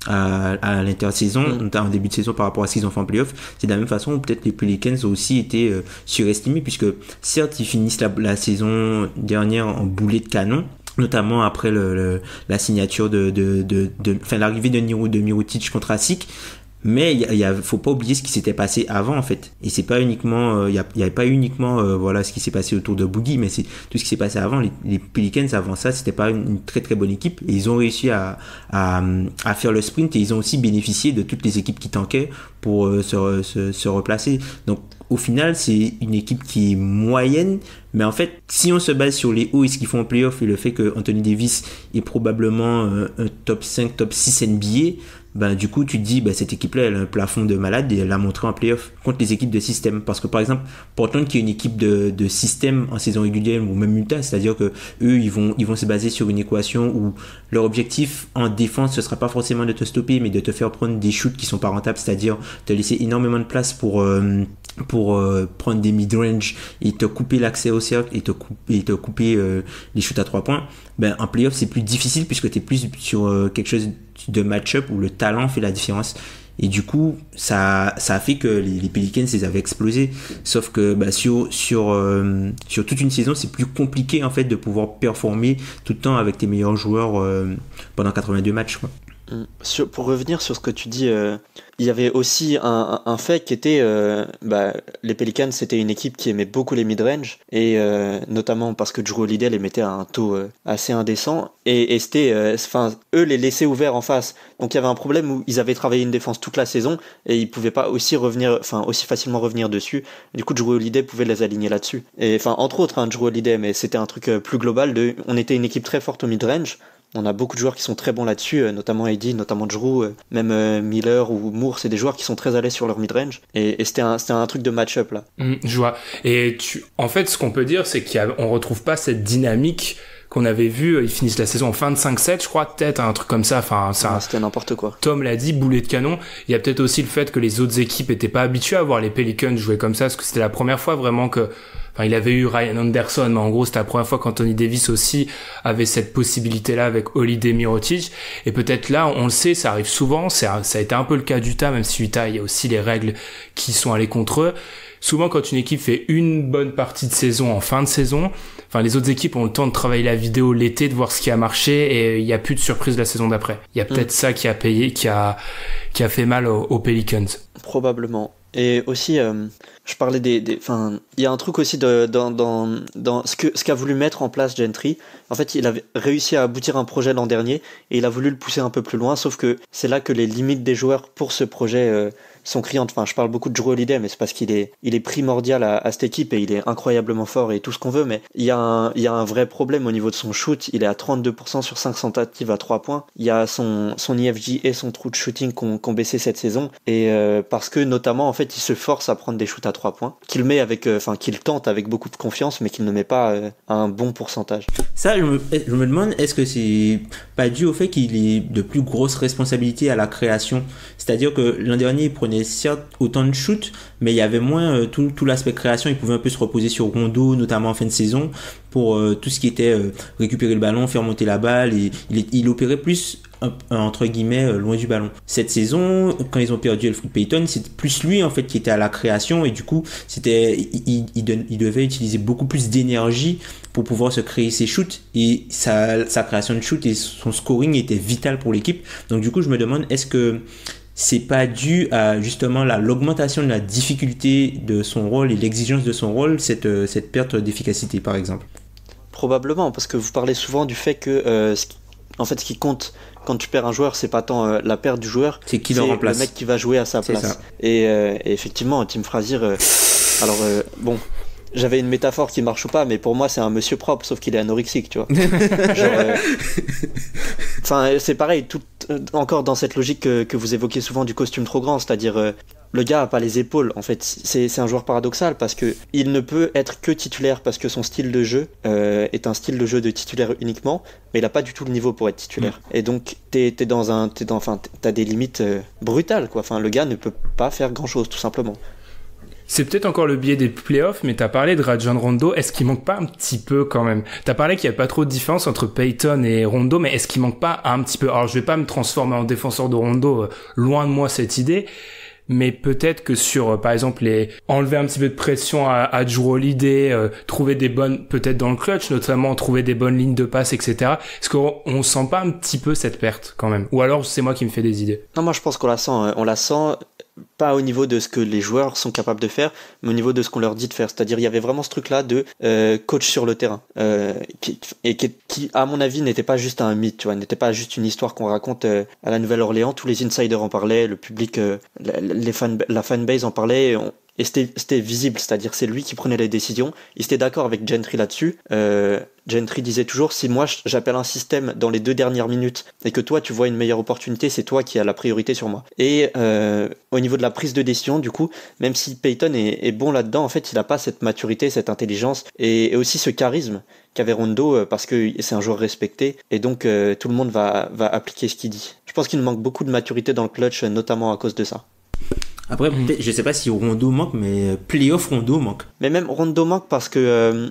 à l'intersaison, en début de saison par rapport à ce qu'ils ont fait en playoff. C'est de la même façon où peut-être les Pelicans ont aussi été surestimés, puisque certes ils finissent la saison dernière en boulet de canon, notamment après la signature l'arrivée de Mirotic contre Asic. Mais faut pas oublier ce qui s'était passé avant en fait, et c'est pas uniquement il y avait pas uniquement ce qui s'est passé autour de Boogie, mais c'est tout ce qui s'est passé avant. Les Pelicans avant ça, c'était pas une très très bonne équipe, et ils ont réussi à faire le sprint, et ils ont aussi bénéficié de toutes les équipes qui tankaient pour se replacer. Donc au final, c'est une équipe qui est moyenne, mais en fait, si on se base sur les hauts et ce qu'ils font en playoff, et le fait que Anthony Davis est probablement un top 5, top 6 NBA, du coup tu te dis cette équipe là elle a un plafond de malade, et elle l'a montré en playoff contre les équipes de système. Parce que par exemple Portland, qui est une équipe de système en saison régulière, ou même Utah, c'est-à-dire que eux ils vont se baser sur une équation où leur objectif en défense ce sera pas forcément de te stopper, mais de te faire prendre des shoots qui sont pas rentables, c'est-à-dire te laisser énormément de place pour prendre des mid-range et te couper l'accès au cercle, et te couper les shoots à 3 points. En playoff c'est plus difficile, puisque tu es plus sur quelque chose de match-up où le talent fait la différence. Et du coup ça a fait que les Pelicans les avaient explosés. Sauf que sur toute une saison, c'est plus compliqué en fait de pouvoir performer tout le temps avec tes meilleurs joueurs pendant 82 matchs, quoi. Pour revenir sur ce que tu dis, il y avait aussi un fait qui était les Pelicans, c'était une équipe qui aimait beaucoup les mid-range, et notamment parce que Jrue Holiday les mettait à un taux assez indécent, et c'était eux les laissaient ouverts en face. Donc il y avait un problème où ils avaient travaillé une défense toute la saison et ils pouvaient pas aussi facilement revenir dessus. Du coup Jrue Holiday pouvait les aligner là-dessus. Et entre autres Jrue Holiday, mais c'était un truc plus global on était une équipe très forte au mid-range. On a beaucoup de joueurs qui sont très bons là-dessus, notamment AD, notamment Jrue, même Miller ou Moore, c'est des joueurs qui sont très à l'aise sur leur mid-range. Et c'était un truc de match-up là. Je vois. Et en fait, ce qu'on peut dire, c'est qu'on retrouve pas cette dynamique qu'on avait vu. Ils finissent la saison en fin de 5-7, je crois, peut-être un truc comme ça. C'était n'importe quoi. Tom l'a dit, boulet de canon. Il y a peut-être aussi le fait que les autres équipes étaient pas habituées à voir les Pelicans jouer comme ça, parce que c'était la première fois vraiment que. Il avait eu Ryan Anderson, mais en gros, c'était la première fois qu'Anthony Davis aussi avait cette possibilité-là avec Holiday, Mirotic. Et peut-être là, on le sait, ça arrive souvent. Ça a été un peu le cas d'Utah, même si Utah, il y a aussi les règles qui sont allées contre eux. Souvent, quand une équipe fait une bonne partie de saison en fin de saison, les autres équipes ont le temps de travailler la vidéo l'été, de voir ce qui a marché, et il y a plus de surprise la saison d'après. Il y a peut-être ça qui a payé, qui a fait mal aux Pelicans. Probablement. Et aussi, je parlais il y a un truc aussi dans ce qu'a voulu mettre en place Gentry. En fait, il avait réussi à aboutir un projet l'an dernier et il a voulu le pousser un peu plus loin, sauf que c'est là que les limites des joueurs pour ce projet sont criantes. Je parle beaucoup de Jrue Holiday, mais c'est parce qu'il est primordial à cette équipe et il est incroyablement fort et tout ce qu'on veut, mais il y a un vrai problème au niveau de son shoot. Il est à 32% sur 5 tentatives à 3 points. Il y a son EFG et son true shooting qu'on baissé cette saison, et parce que notamment en fait il se force à prendre des shoots à 3 points qu'il tente avec beaucoup de confiance, mais qu'il ne met pas à un bon pourcentage. Ça, je me demande, est-ce que c'est pas dû au fait qu'il ait de plus grosses responsabilités à la création? C'est-à-dire que l'an dernier il prenait certes autant de shoots, mais il y avait moins tout l'aspect création. Il pouvait un peu se reposer sur Rondo, notamment en fin de saison, pour tout ce qui était récupérer le ballon, faire monter la balle, et il opérait plus entre guillemets loin du ballon. Cette saison, quand ils ont perdu Elfrid Payton, c'est plus lui en fait qui était à la création, et du coup il devait utiliser beaucoup plus d'énergie pour pouvoir se créer ses shoots, et sa création de shoot et son scoring était vital pour l'équipe. Donc du coup je me demande, est-ce que c'est pas dû à justement l'augmentation de la difficulté de son rôle et l'exigence de son rôle, cette perte d'efficacité par exemple? Probablement, parce que vous parlez souvent du fait que ce qui compte quand tu perds un joueur, c'est pas tant la perte du joueur, c'est qui le remplace, le mec qui va jouer à sa place. Ça. Et effectivement, Tim Frazier, j'avais une métaphore qui marche ou pas, mais pour moi c'est un monsieur propre, sauf qu'il est anorexique, tu vois. C'est pareil, encore dans cette logique que vous évoquez souvent du costume trop grand, c'est-à-dire le gars a pas les épaules. En fait, c'est un joueur paradoxal parce que il ne peut être que titulaire parce que son style de jeu est un style de jeu de titulaire uniquement, mais il a pas du tout le niveau pour être titulaire. Et donc t'as des limites brutales, quoi. Le gars ne peut pas faire grand-chose, tout simplement. C'est peut-être encore le biais des playoffs, mais t'as parlé de Rajon Rondo. Est-ce qu'il manque pas un petit peu quand même? T'as parlé qu'il y avait pas trop de différence entre Payton et Rondo, mais est-ce qu'il manque pas un petit peu? Alors je vais pas me transformer en défenseur de Rondo, loin de moi cette idée, mais peut-être que sur, par exemple, enlever un petit peu de pression à Jrue Holiday, trouver des bonnes, peut-être dans le clutch notamment, trouver des bonnes lignes de passe, etc. Est-ce qu'on sent pas un petit peu cette perte quand même? Ou alors c'est moi qui me fais des idées? Non, moi je pense qu'on la sent. Pas au niveau de ce que les joueurs sont capables de faire, mais au niveau de ce qu'on leur dit de faire. C'est-à-dire, il y avait vraiment ce truc-là de coach sur le terrain, qui, à mon avis, n'était pas juste un mythe, tu vois, n'était pas juste une histoire qu'on raconte à la Nouvelle-Orléans. Tous les insiders en parlaient, le public, la fanbase en parlait. Et c'était visible, c'est-à-dire c'est lui qui prenait les décisions. Il était d'accord avec Gentry là-dessus. Gentry disait toujours, si moi j'appelle un système dans les 2 dernières minutes et que toi tu vois une meilleure opportunité, c'est toi qui as la priorité sur moi. Et au niveau de la prise de décision, du coup, même si Payton est bon là-dedans, en fait il n'a pas cette maturité, cette intelligence et aussi ce charisme qu'avait Rondo, parce que c'est un joueur respecté et donc tout le monde va appliquer ce qu'il dit. Je pense qu'il manque beaucoup de maturité dans le clutch, notamment à cause de ça. Après, je sais pas si Rondo manque, mais playoff Rondo manque. Mais même Rondo manque parce que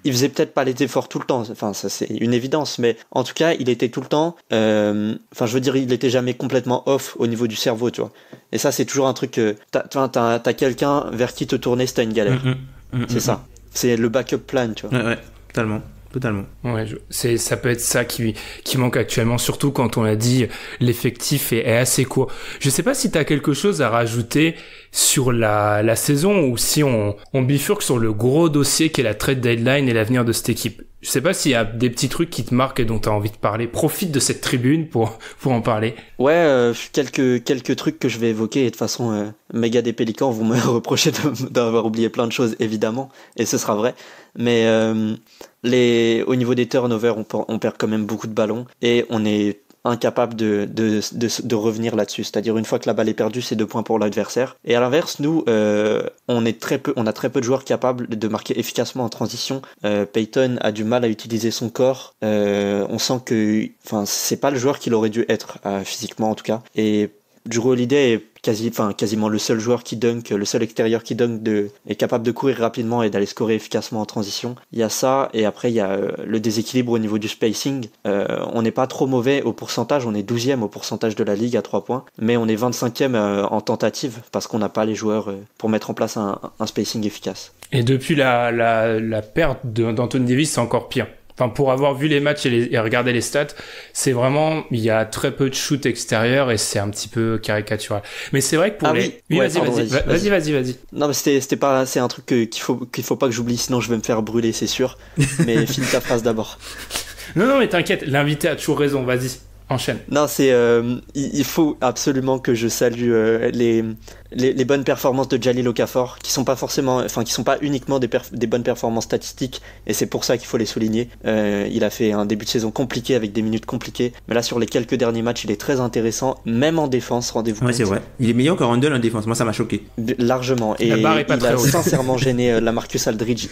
il faisait peut-être pas les efforts tout le temps. Ça c'est une évidence, mais en tout cas, il était tout le temps. Il était jamais complètement off au niveau du cerveau, tu vois. Et ça, c'est toujours un truc. T'as quelqu'un vers qui te tourner si t'as une galère. C'est ça. C'est le backup plan, tu vois. Ouais, totalement. Totalement. Ouais, ça peut être ça qui manque actuellement, surtout quand on a dit l'effectif est assez court. Je sais pas si t'as quelque chose à rajouter sur la saison ou si on bifurque sur le gros dossier qui est la trade deadline et l'avenir de cette équipe. Je sais pas s'il y a des petits trucs qui te marquent et dont t'as envie de parler. Profite de cette tribune pour en parler. Ouais, quelques trucs que je vais évoquer et de toute façon, méga des Pélicans vont me reprocher d'avoir oublié plein de choses évidemment et ce sera vrai. Mais au niveau des turnovers, on perd quand même beaucoup de ballons et on est incapable de revenir là-dessus. C'est-à-dire une fois que la balle est perdue, c'est 2 points pour l'adversaire. Et à l'inverse, nous, on a très peu de joueurs capables de marquer efficacement en transition. Peyton a du mal à utiliser son corps. On sent que, c'est pas le joueur qu'il aurait dû être physiquement en tout cas. Et Jrue Holiday est quasiment le seul joueur qui dunk, le seul extérieur qui dunk est capable de courir rapidement et d'aller scorer efficacement en transition. Il y a ça, et après il y a le déséquilibre au niveau du spacing. On n'est pas trop mauvais au pourcentage, on est 12e au pourcentage de la ligue à 3 points, mais on est 25e en tentative, parce qu'on n'a pas les joueurs pour mettre en place un spacing efficace. Et depuis la perte d'Anthony Davis, c'est encore pire. Enfin, pour avoir vu les matchs et regarder les stats, c'est vraiment, il y a très peu de shoot extérieur et c'est un petit peu caricatural. Mais c'est vrai que pour Oui, vas-y. Non, mais c'est un truc qu'il faut pas que j'oublie, sinon je vais me faire brûler, c'est sûr. Mais finis ta phrase d'abord. Non, mais t'inquiète, l'invité a toujours raison, vas-y. Enchaîne. Non, il faut absolument que je salue les bonnes performances de Jahlil Okafor, qui sont pas uniquement des bonnes performances statistiques, et c'est pour ça qu'il faut les souligner. Il a fait un début de saison compliqué avec des minutes compliquées, mais là sur les quelques derniers matchs, il est très intéressant, même en défense, rendez-vous compte. Ouais, c'est vrai. Il est meilleur que Randle en défense. Moi, ça m'a choqué. Largement. Et il a sincèrement gêné Lamarcus Aldridge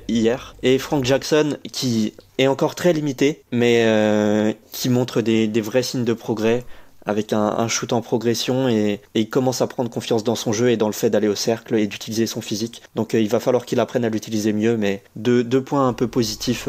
hier. Et Frank Jackson, qui est encore très limité, mais qui montre des vrais signes de progrès, avec un shoot en progression, et il commence à prendre confiance dans son jeu et dans le fait d'aller au cercle et d'utiliser son physique. Donc il va falloir qu'il apprenne à l'utiliser mieux, mais deux points un peu positifs.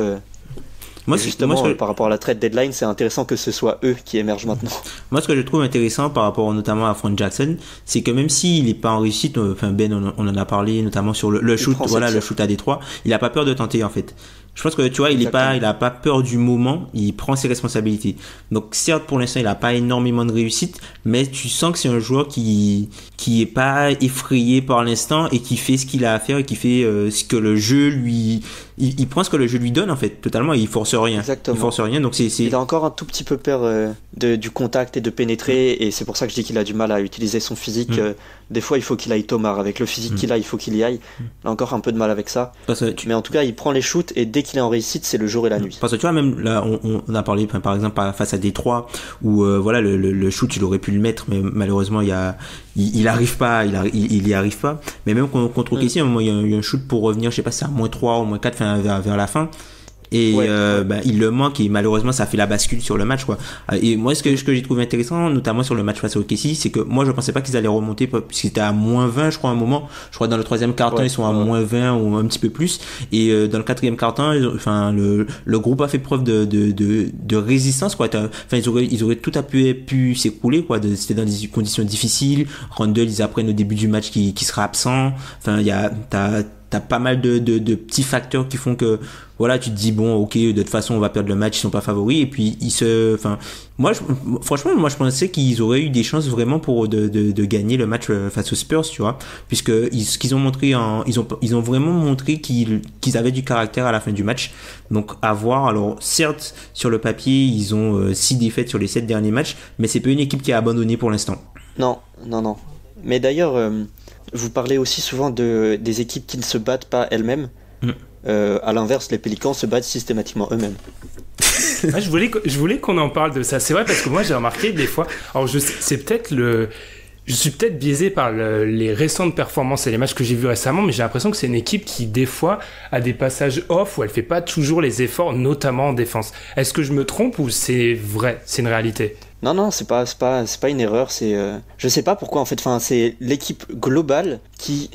Par rapport à la trade deadline, c'est intéressant que ce soit eux qui émergent maintenant. Moi, ce que je trouve intéressant par rapport notamment à Frank Jackson, c'est que même s'il n'est pas en réussite, Ben, on en a parlé notamment sur le shoot, le shoot à Détroit, il a pas peur de tenter en fait. Je pense que tu vois, il a pas peur du moment, il prend ses responsabilités. Donc certes, pour l'instant, il a pas énormément de réussite, mais tu sens que c'est un joueur qui est pas effrayé par l'instant et qui fait ce qu'il a à faire et qui fait ce que le jeu lui il prend ce que le jeu lui donne en fait, totalement, il force rien. Exactement. Il force rien, donc c'est il a encore un tout petit peu peur du contact et de pénétrer, et c'est pour ça que je dis qu'il a du mal à utiliser son physique. Des fois, il faut qu'il aille tomard avec le physique qu'il a, il faut qu'il y aille. Il a encore un peu de mal avec ça. Mais en tout cas, il prend les shoots, et dès qu'il est en réussite, c'est le jour et la nuit. Parce que tu vois, même là, on a parlé par exemple face à Détroit, où le shoot, il aurait pu le mettre, mais malheureusement, il arrive pas, il y arrive pas. Mais même contre OKC, à un moment, il y a un shoot pour revenir, je sais pas si c'est à -3 ou -4, vers la fin. Et il le manque, et malheureusement ça fait la bascule sur le match, quoi. Et moi, ce que j'ai trouvé intéressant, notamment sur le match face au OKC, c'est que moi je pensais pas qu'ils allaient remonter, puisqu'ils étaient à -20, je crois, à un moment. Je crois dans le 3e quart-temps, ils sont à -20 ou un petit peu plus. Et dans le 4e quart-temps, le groupe a fait preuve de résistance, quoi. Ils auraient tout pu s'écrouler, quoi. C'était dans des conditions difficiles. Randle, ils apprennent au début du match qui sera absent. Enfin, t'as pas mal de petits facteurs qui font que voilà, tu te dis bon, ok, de toute façon on va perdre le match, ils sont pas favoris, et puis franchement moi je pensais qu'ils auraient eu des chances vraiment pour de gagner le match face aux Spurs, tu vois, puisque ce qu'ils ont montré ils ont vraiment montré qu'ils avaient du caractère à la fin du match. Donc à voir. Alors certes, sur le papier ils ont 6 défaites sur les 7 derniers matchs, mais c'est pas une équipe qui a abandonné pour l'instant. Non. Mais d'ailleurs, vous parlez aussi souvent des équipes qui ne se battent pas elles-mêmes. À l'inverse, les Pélicans se battent systématiquement eux-mêmes. Je voulais qu'on en parle de ça. C'est vrai, parce que moi j'ai remarqué des fois. Alors je suis peut-être biaisé par les récentes performances et les matchs que j'ai vus récemment, mais j'ai l'impression que c'est une équipe qui des fois a des passages off où elle fait pas toujours les efforts, notamment en défense. Est-ce que je me trompe ou c'est vrai, c'est une réalité? Non, c'est pas une erreur, je sais pas pourquoi en fait, c'est l'équipe globale qui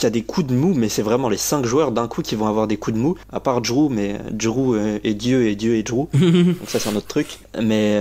a des coups de mou, mais c'est vraiment les 5 joueurs d'un coup qui vont avoir des coups de mou, à part Jrue, mais Jrue est Dieu et Dieu est Jrue. Donc ça c'est un autre truc, mais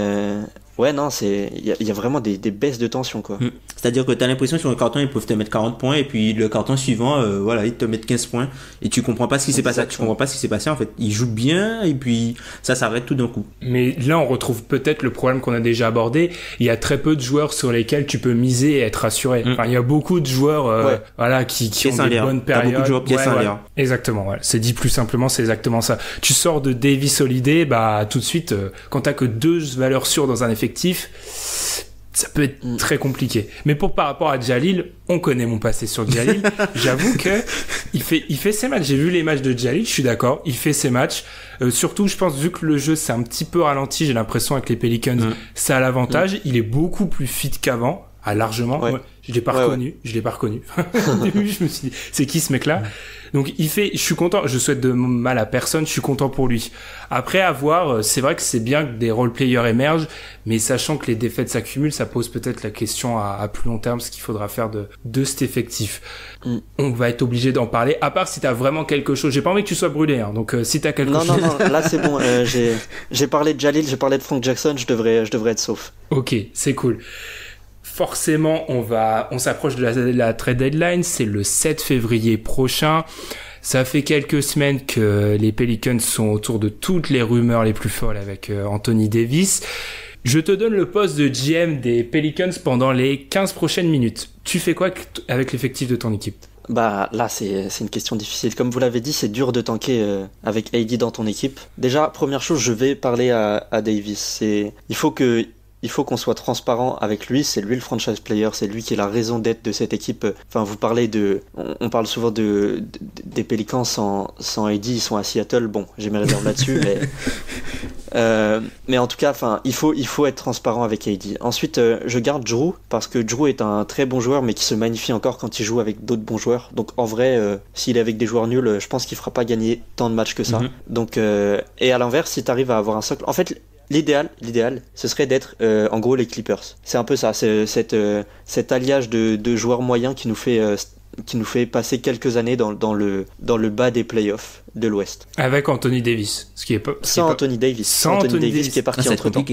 Ouais, non, il y a vraiment des baisses de tension, quoi. C'est-à-dire que t'as l'impression sur un carton, ils peuvent te mettre 40 points, et puis le carton suivant, voilà, ils te mettent 15 points, et tu comprends pas ce qui s'est passé. Tu comprends pas ce qui s'est passé, en fait. Ils jouent bien, et puis ça s'arrête tout d'un coup. Mais là, on retrouve peut-être le problème qu'on a déjà abordé. Il y a très peu de joueurs sur lesquels tu peux miser et être rassuré. Enfin, il y a beaucoup de joueurs, voilà, qui ont des bonnes périodes. T'as beaucoup de joueurs pièces en l'air. Exactement, ouais. C'est dit plus simplement, c'est exactement ça. Tu sors de Davis Holiday, bah, tout de suite, quand t'as que 2 valeurs sûres dans un effectif, ça peut être très compliqué. Mais par rapport à Jalil, on connaît mon passé sur Jalil. J'avoue que il fait ses matchs. J'ai vu les matchs de Jalil, je suis d'accord. Il fait ses matchs. Surtout, je pense, vu que le jeu s'est un petit peu ralenti, j'ai l'impression avec les Pelicans, ça a l'avantage. Il est beaucoup plus fit qu'avant. Ah, largement. Ouais. Je l'ai pas reconnu. Au début, je me suis dit, c'est qui ce mec-là? Donc, je suis content. Je souhaite de mal à personne. Je suis content pour lui. Après, à voir, c'est vrai que c'est bien que des role-players émergent, mais sachant que les défaites s'accumulent, ça pose peut-être la question à plus long terme, ce qu'il faudra faire de cet effectif. On va être obligé d'en parler, à part si t'as vraiment quelque chose. J'ai pas envie que tu sois brûlé, hein. Donc, si t'as quelque chose. Non, là, c'est bon. J'ai parlé de Jalil, j'ai parlé de Frank Jackson, je devrais être sauf. Ok, c'est cool. Forcément, on s'approche de la trade deadline, c'est le 7 février prochain. Ça fait quelques semaines que les Pelicans sont autour de toutes les rumeurs les plus folles avec Anthony Davis. Je te donne le poste de GM des Pelicans pendant les 15 prochaines minutes. Tu fais quoi avec l'effectif de ton équipe? Bah là c'est une question difficile. Comme vous l'avez dit, c'est dur de tanker avec AD dans ton équipe. Déjà, première chose, je vais parler à Davis. Il faut qu'on soit transparent avec lui, c'est lui le franchise player, c'est lui qui est la raison d'être de cette équipe. Enfin, vous parlez on parle souvent des Pelicans sans AD, ils sont à Seattle. Bon, j'ai mes réserves là-dessus, mais en tout cas, enfin, il faut être transparent avec AD. Ensuite, je garde Drew parce que Drew est un très bon joueur, mais qui se magnifie encore quand il joue avec d'autres bons joueurs. Donc, en vrai, s'il est avec des joueurs nuls, je pense qu'il fera pas gagner tant de matchs que ça. Donc, et à l'inverse, si t'arrives à avoir un socle, en fait. L'idéal, ce serait d'être en gros les Clippers. C'est un peu ça, c'est cet alliage de joueurs moyens qui nous fait passer quelques années dans le bas des playoffs de l'Ouest. Avec Anthony Davis, sans Anthony Davis qui est parti entre-temps.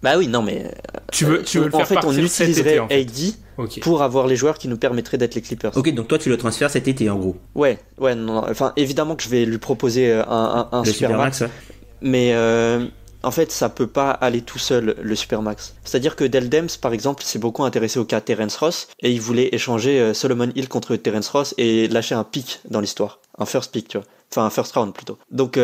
Bah oui, non mais tu veux le faire en fait, on utiliserait AD pour avoir les joueurs qui nous permettraient d'être les Clippers. Ok, donc toi tu le transfères cet été en gros. Ouais, non, enfin évidemment que je vais lui proposer un Supermax, mais en fait, ça peut pas aller tout seul, le Supermax. C'est-à-dire que Dell Demps, par exemple, s'est beaucoup intéressé au cas Terrence Ross, et il voulait échanger Solomon Hill contre Terrence Ross et lâcher un pick dans l'histoire. Un first pick, tu vois. Enfin, un first round, plutôt. Donc,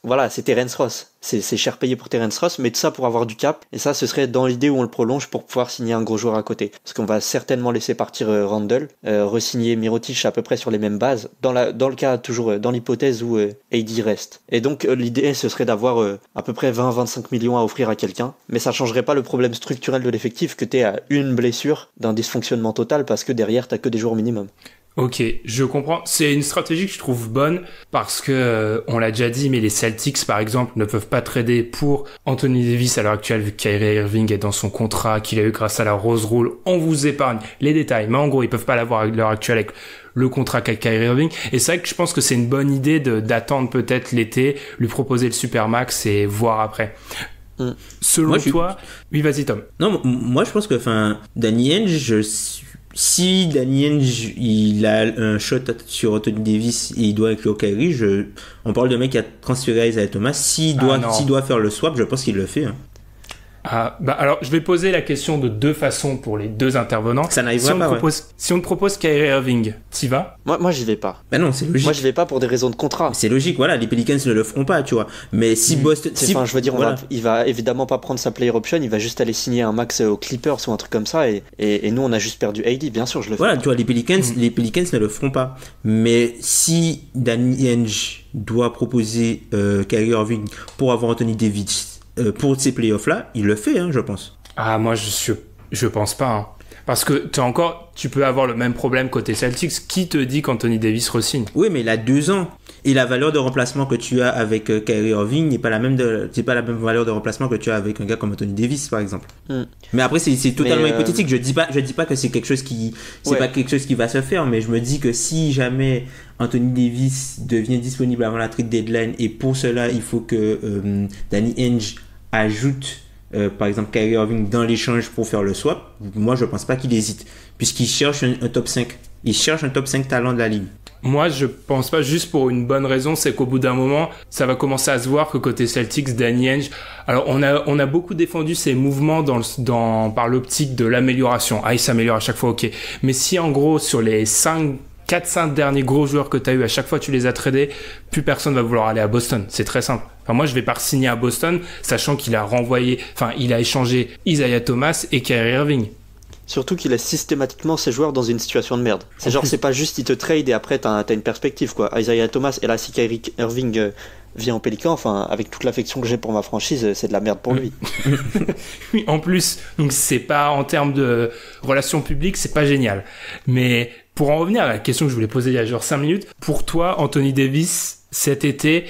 voilà, c'est Terrence Ross. C'est cher payé pour Terrence Ross, mais tout ça pour avoir du cap. Et ça, ce serait dans l'idée où on le prolonge pour pouvoir signer un gros joueur à côté. Parce qu'on va certainement laisser partir Randle, re-signer Mirotic à peu près sur les mêmes bases, dans le cas, toujours dans l'hypothèse où AD reste. Et donc, l'idée, ce serait d'avoir à peu près 20-25 millions à offrir à quelqu'un. Mais ça changerait pas le problème structurel de l'effectif que t'es à une blessure d'un dysfonctionnement total parce que derrière, t'as que des joueurs minimum. Ok, je comprends. C'est une stratégie que je trouve bonne parce que, on l'a déjà dit, mais les Celtics, par exemple, ne peuvent pas trader pour Anthony Davis à l'heure actuelle vu que Kyrie Irving est dans son contrat qu'il a eu grâce à la Rose Rule. On vous épargne les détails, mais en gros, ils peuvent pas l'avoir à l'heure actuelle avec le contrat qu'a Kyrie Irving. Et c'est vrai que je pense que c'est une bonne idée d'attendre peut-être l'été, lui proposer le Supermax et voir après. Selon toi, oui, vas-y Tom. Non, moi je pense que, Danny Ainge, si Danny Ainge il a un shot sur Anthony Davis et il doit inclure Kyrie, on parle de mec qui a transféré Isaiah Thomas. S'il doit faire le swap, je pense qu'il le fait. Alors, je vais poser la question de deux façons pour les deux intervenants. Ça n'arrivera pas. Si on te propose Kyrie Irving, t'y vas ? Moi, j'y vais pas. Ben non, c'est logique. Moi, j'y vais pas pour des raisons de contrat. C'est logique, voilà. Les Pelicans ne le feront pas, tu vois. Mais si Boston, je veux dire, il va évidemment pas prendre sa player option. Il va juste aller signer un max aux Clippers ou un truc comme ça. Et nous, on a juste perdu AD. Bien sûr, je le fais. Voilà, tu vois, les Pelicans ne le feront pas. Mais si Danny Ainge doit proposer Kyrie Irving pour avoir Anthony Davis pour ces playoffs-là, il le fait, je pense. Ah, moi, je pense pas. Hein. Parce que tu peux avoir le même problème côté Celtics. Qui te dit qu'Anthony Davis re-signe ? Oui, mais il a 2 ans. Et la valeur de remplacement que tu as avec Kyrie Irving c'est pas la même valeur de remplacement que tu as avec un gars comme Anthony Davis, par exemple. Mais après, c'est totalement hypothétique. Je dis pas que c'est quelque chose pas quelque chose qui va se faire, mais je me dis que si jamais Anthony Davis devient disponible avant la trade deadline, et pour cela, il faut que Danny Ainge ajoute par exemple Kyrie Irving dans l'échange pour faire le swap, moi je pense pas qu'il hésite, puisqu'il cherche un top 5. Il cherche un top 5 talent de la ligue. Moi, je pense pas, juste pour une bonne raison, c'est qu'au bout d'un moment, ça va commencer à se voir que côté Celtics, Danny Ainge, alors on a beaucoup défendu ces mouvements par l'optique de l'amélioration. Ah, il s'améliore à chaque fois, ok. Mais si en gros, sur les 4-5 derniers gros joueurs que t'as eu, à chaque fois tu les as tradés, plus personne va vouloir aller à Boston. C'est très simple. Enfin, moi, je vais pas signer à Boston, sachant qu'il a il a échangé Isaiah Thomas et Kyrie Irving. Surtout qu'il laisse systématiquement ses joueurs dans une situation de merde. C'est genre, c'est pas juste il te trade et après t'as une perspective, quoi. Isaiah Thomas, et là, si Kyrie Irving vient en Pélican, enfin, avec toute l'affection que j'ai pour ma franchise, c'est de la merde pour lui. Oui, en plus, donc c'est pas, en termes de relations publiques, c'est pas génial. Mais pour en revenir à la question que je voulais poser il y a genre 5 minutes, pour toi, Anthony Davis, cet été,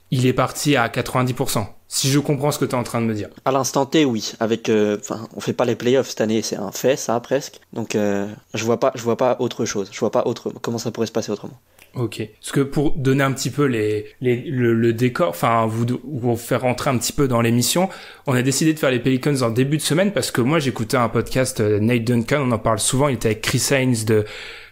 il est parti à 90%. Si je comprends ce que tu es en train de me dire. À l'instant T, oui. Avec, on fait pas les playoffs cette année, c'est un fait, ça, presque. Donc, je vois pas autre chose. Je vois pas comment ça pourrait se passer autrement. Ok. Parce que pour donner un petit peu le décor, enfin, vous faire rentrer un petit peu dans l'émission, on a décidé de faire les Pelicans en début de semaine parce que moi, j'écoutais un podcast, Nate Duncan, on en parle souvent, il était avec Chris Haynes de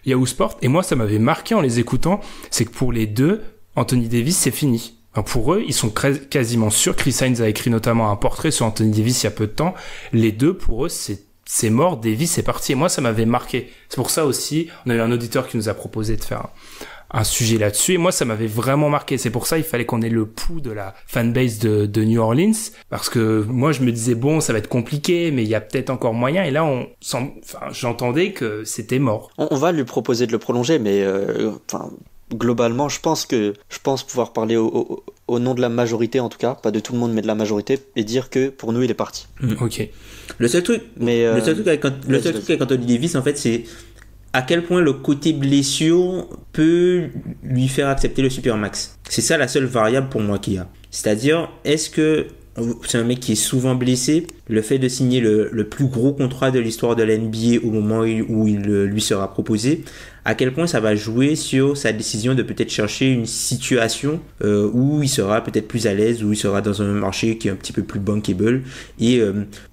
Yahoo Sport, et moi, ça m'avait marqué en les écoutant, c'est que pour les deux, Anthony Davis, c'est fini. Enfin, pour eux, ils sont quasiment sûrs. Chris Haynes a écrit notamment un portrait sur Anthony Davis il y a peu de temps. Les deux, pour eux, c'est mort. Davis est parti. Et moi, ça m'avait marqué. C'est pour ça aussi, on a eu un auditeur qui nous a proposé de faire un sujet là-dessus. Et moi, ça m'avait vraiment marqué. C'est pour ça, il fallait qu'on ait le pouls de la fanbase de New Orleans. Parce que moi, je me disais, bon, ça va être compliqué, mais il y a peut-être encore moyen. Et là, j'entendais que c'était mort. On va lui proposer de le prolonger, mais, globalement, je pense pouvoir parler au nom de la majorité, en tout cas, pas de tout le monde, mais de la majorité, et dire que pour nous, il est parti. Ok. Le seul truc avec Anthony Davis, en fait, c'est à quel point le côté blessure peut lui faire accepter le supermax. C'est ça la seule variable pour moi qu'il y a. C'est-à-dire, est-ce que c'est un mec qui est souvent blessé, le fait de signer le plus gros contrat de l'histoire de la NBA au moment où il lui sera proposé, à quel point ça va jouer sur sa décision de peut-être chercher une situation où il sera peut-être plus à l'aise, où il sera dans un marché qui est un petit peu plus bankable, et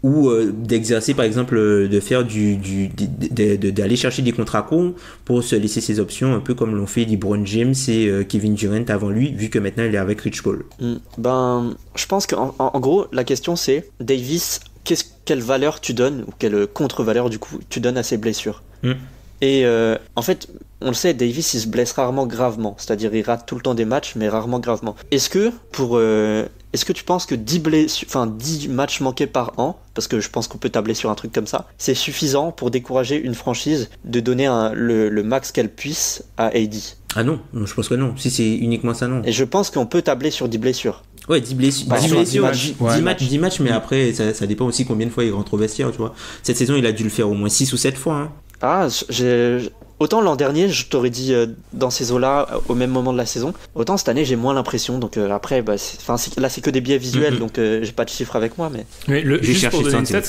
ou d'exercer par exemple de faire d'aller chercher des contrats courts pour se laisser ses options, un peu comme l'ont fait LeBron James et Kevin Durant avant lui, vu que maintenant il est avec Rich Paul. Je pense qu'en gros la question c'est Davis, quelle valeur tu donnes, ou quelle contre-valeur du coup tu donnes à ses blessures. Et en fait, on le sait, Davis il se blesse rarement gravement, c'est-à-dire il rate tout le temps des matchs, mais rarement gravement. Est-ce que tu penses que 10 matchs manqués par an, parce que je pense qu'on peut tabler sur un truc comme ça, c'est suffisant pour décourager une franchise de donner le max qu'elle puisse à AD? Ah non, je pense que non. Si c'est uniquement ça, non. Et je pense qu'on peut tabler sur 10 blessures. Ouais, 10 blessures, 10 matchs, mais après, ça dépend aussi combien de fois il rentre au vestiaire, tu vois. Cette saison, il a dû le faire au moins 6 ou 7 fois, hein. Ah, autant l'an dernier, je t'aurais dit dans ces eaux-là, au même moment de la saison. Autant cette année, j'ai moins l'impression. Donc après, là, c'est que des biais visuels, donc j'ai pas de chiffres avec moi. Mais juste pour donner une stat,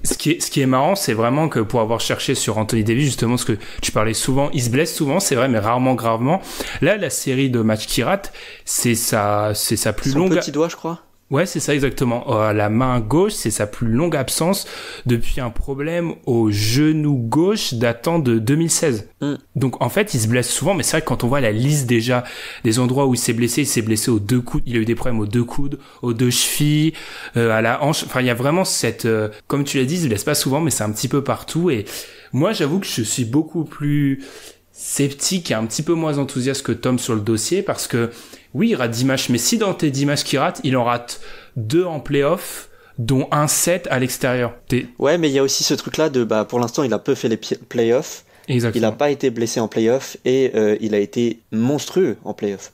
ce qui est marrant, c'est vraiment que pour avoir cherché sur Anthony Davis, justement, ce que tu parlais souvent, il se blesse souvent, c'est vrai, mais rarement gravement. Là, la série de matchs qu'il rate, c'est sa plus longue. Son petit doigt, je crois. Ouais, c'est ça exactement. La main gauche, c'est sa plus longue absence depuis un problème au genou gauche datant de 2016. Donc en fait, il se blesse souvent, mais c'est vrai que quand on voit la liste déjà des endroits où il s'est blessé aux 2 coudes, il a eu des problèmes aux 2 coudes, aux 2 chevilles, à la hanche. Enfin, il y a vraiment cette, comme tu l'as dit, il se blesse pas souvent, mais c'est un petit peu partout. Et moi, j'avoue que je suis beaucoup plus sceptique et un petit peu moins enthousiaste que Tom sur le dossier, parce que oui, il rate 10 matchs, mais si dans tes 10 matchs qu'il rate, il en rate 2 en play-off, dont un 7 à l'extérieur. Ouais, mais il y a aussi ce truc-là de, pour l'instant, il a peu fait les play-offs. Exactement. Il n'a pas été blessé en play-off et il a été monstrueux en play-off.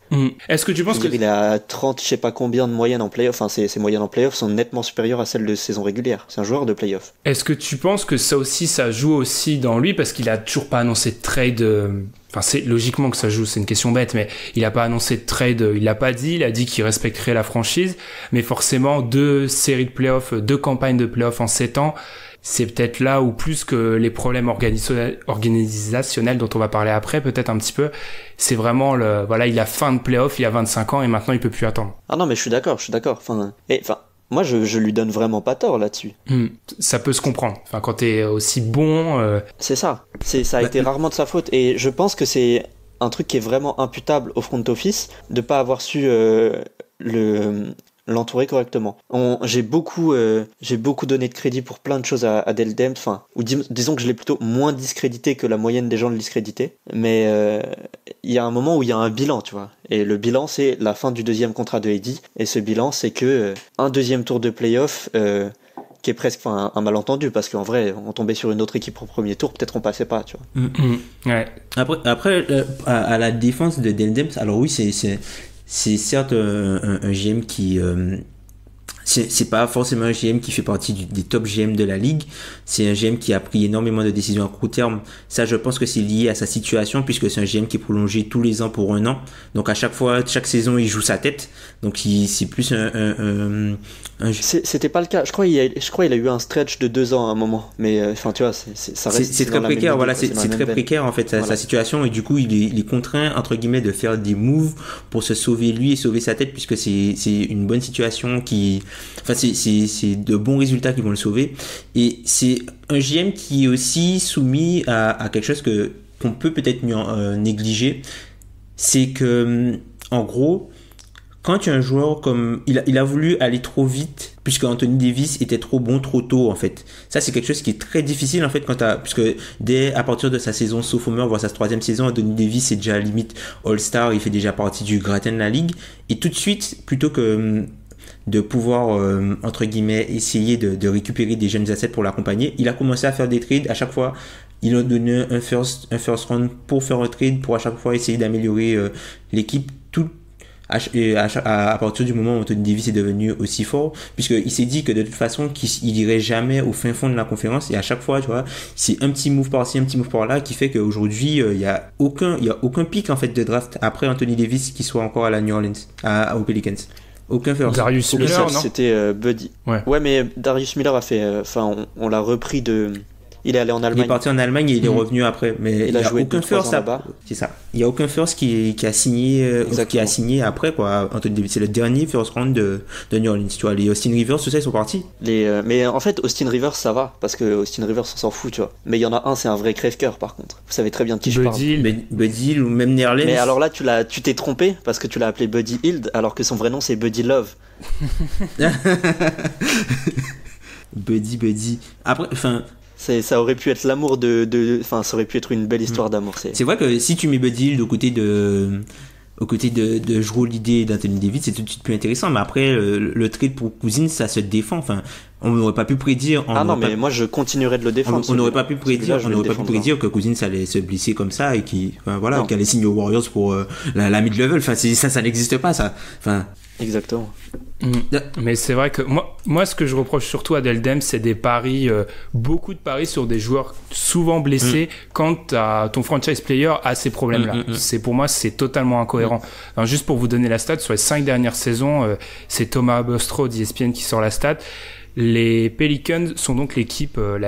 Est-ce que tu penses il a 30, je sais pas combien de moyenne en play-off. Enfin, ses moyennes en play-off sont nettement supérieures à celles de saison régulière. C'est un joueur de play-off. Est-ce que tu penses que ça joue aussi dans lui parce qu'il a toujours pas annoncé de trade? Enfin, c'est logiquement que ça joue, c'est une question bête, mais il a pas annoncé de trade, il l'a pas dit, il a dit qu'il respecterait la franchise, mais forcément 2 séries de playoffs, 2 campagnes de playoffs en 7 ans, c'est peut-être là où plus que les problèmes organisationnels dont on va parler après, peut-être un petit peu, c'est vraiment il a fin de playoff, il a 25 ans et maintenant il peut plus attendre. Ah non, mais je suis d'accord. Moi, je lui donne vraiment pas tort là-dessus. Ça peut se comprendre. Enfin, quand t'es aussi bon... C'est ça. Ça a été rarement de sa faute. Et je pense que c'est un truc qui est vraiment imputable au front office de pas avoir su l'entourer correctement. J'ai beaucoup donné de crédit pour plein de choses à Dell Demps, ou disons que je l'ai plutôt moins discrédité que la moyenne des gens le discréditaient, mais il y a un moment où il y a un bilan, tu vois, et le bilan c'est la fin du 2e contrat de AD, et ce bilan c'est que un 2e tour de play-off qui est presque un malentendu, parce qu'en vrai on tombait sur une autre équipe au premier tour, peut-être on passait pas, tu vois. Ouais. Après à la défense de Dell Demps, alors oui c'est certes un GM qui c'est pas forcément un GM qui fait partie des top GM de la ligue. C'est un GM qui a pris énormément de décisions à court terme. Ça, je pense que c'est lié à sa situation, puisque c'est un GM qui est prolongé tous les ans pour 1 an. Donc à chaque fois, chaque saison, il joue sa tête. Donc c'est plus C'était pas le cas. Je crois il a eu un stretch de 2 ans à un moment. Mais enfin tu vois, ça reste. C'est très précaire. Voilà, c'est très précaire en fait sa situation, et du coup il est contraint entre guillemets de faire des moves pour se sauver lui et sauver sa tête, puisque c'est une bonne situation qui, enfin c'est de bons résultats qui vont le sauver. Et c'est un GM qui est aussi soumis à quelque chose qu'on peut peut-être négliger, c'est que en gros, quand tu as un joueur comme il a voulu aller trop vite, puisque Anthony Davis était trop bon trop tôt en fait. Ça c'est quelque chose qui est très difficile en fait puisque dès à partir de sa saison sophomore, voire sa 3e saison, Anthony Davis est déjà limite All-Star, il fait déjà partie du gratin de la ligue, et tout de suite, plutôt que de pouvoir entre guillemets essayer de récupérer des jeunes assets pour l'accompagner, il a commencé à faire des trades. À chaque fois il a donné un first round pour faire un trade, pour à chaque fois essayer d'améliorer l'équipe, tout à partir du moment où Anthony Davis est devenu aussi fort, puisqu'il s'est dit que de toute façon qu'il irait jamais au fin fond de la conférence, et à chaque fois tu vois, c'est un petit move par-ci, un petit move par-là qui fait qu'aujourd'hui il y a aucun pic en fait de draft après Anthony Davis qui soit encore à la New Orleans, aux Pelicans. Aucun first. Darius Miller, non ? C'était Buddy. Ouais, mais Darius Miller a fait, on l'a repris de. Il est allé en Allemagne. Il est parti en Allemagne et il est revenu après. Mais il y a aucun first là-bas. C'est ça. Il y a aucun first qui a signé après quoi. Anthony Davis, c'est le dernier first round de New Orleans. Tu vois, les Austin Rivers, tout ça, ils sont partis. Mais en fait, Austin Rivers, ça va parce que Austin Rivers, on s'en fout, tu vois. Mais il y en a un, c'est un vrai crève-cœur par contre. Vous savez très bien de qui je parle. Buddy Hield ou même Nerlens. Mais alors là, tu t'es trompé parce que tu l'as appelé Buddy Hield alors que son vrai nom c'est Buddy Love. Buddy. Après, enfin. Ça aurait pu être l'amour ça aurait pu être une belle histoire d'amour. C'est vrai que si tu mets Buddy Hield aux côtés de Jrue Holiday et d'Anthony Davis, c'est tout de suite plus intéressant. Mais après, le trade pour Cousins, ça se défend. Enfin, on n'aurait pas pu prédire. Mais moi je continuerai de le défendre. On n'aurait pas pu prédire que Cousins allait se blesser comme ça et qu'il allait signer aux Warriors pour la mid-level. Enfin, ça n'existe pas, ça. Enfin. Exactement. Mais c'est vrai que moi ce que je reproche surtout à Dell Demps, c'est des paris, beaucoup de paris sur des joueurs souvent blessés quand ton franchise player a ces problèmes-là. Pour moi, c'est totalement incohérent. Alors, juste pour vous donner la stat, sur les 5 dernières saisons, c'est Thomas Bostro d'ESPN qui sort la stat. Les Pelicans sont donc la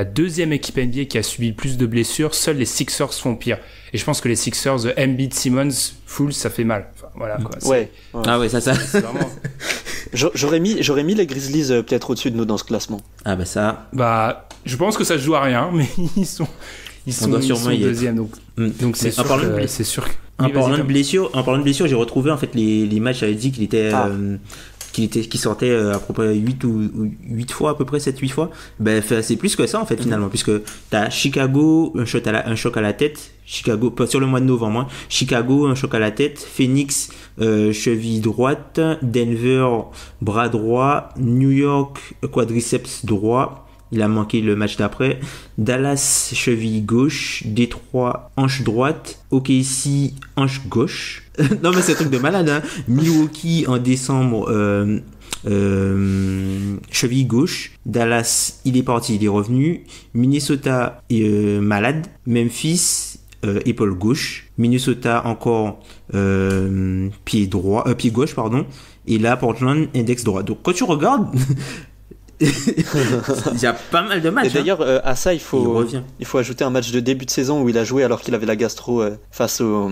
2e équipe NBA qui a subi le plus de blessures. Seuls les Sixers font pire. Et je pense que les Sixers, Embiid, Simmons, Fultz, ça fait mal. Enfin, voilà, quoi. Ouais. Ah ouais, ça. C'est vraiment... J'aurais mis les Grizzlies peut-être au-dessus de nous dans ce classement. Ah bah ça. Bah, je pense que ça se joue à rien, mais ils sont deuxième, donc c'est sûr que c'est sûr. En parlant de blessure, j'ai retrouvé en fait les matchs. J'avais dit qu'il était qui sortait à peu près 8 fois à peu près 7-8 fois. Ben c'est plus que ça en fait finalement, puisque t'as Chicago un choc à la tête, Chicago sur le mois de novembre, hein. Chicago un choc à la tête, Phoenix cheville droite, Denver bras droit, New York quadriceps droit, il a manqué le match d'après, Dallas cheville gauche, Détroit hanche droite, OKC hanche gauche. Non mais c'est un truc de malade, hein. Milwaukee en décembre cheville gauche, Dallas il est parti, il est revenu, Minnesota malade, Memphis épaule gauche, Minnesota encore pied gauche pardon, et là Portland index droit. Donc quand tu regardes il y a pas mal de matchs. Et d'ailleurs à ça il faut ajouter un match de début de saison où il a joué alors qu'il avait la gastro face aux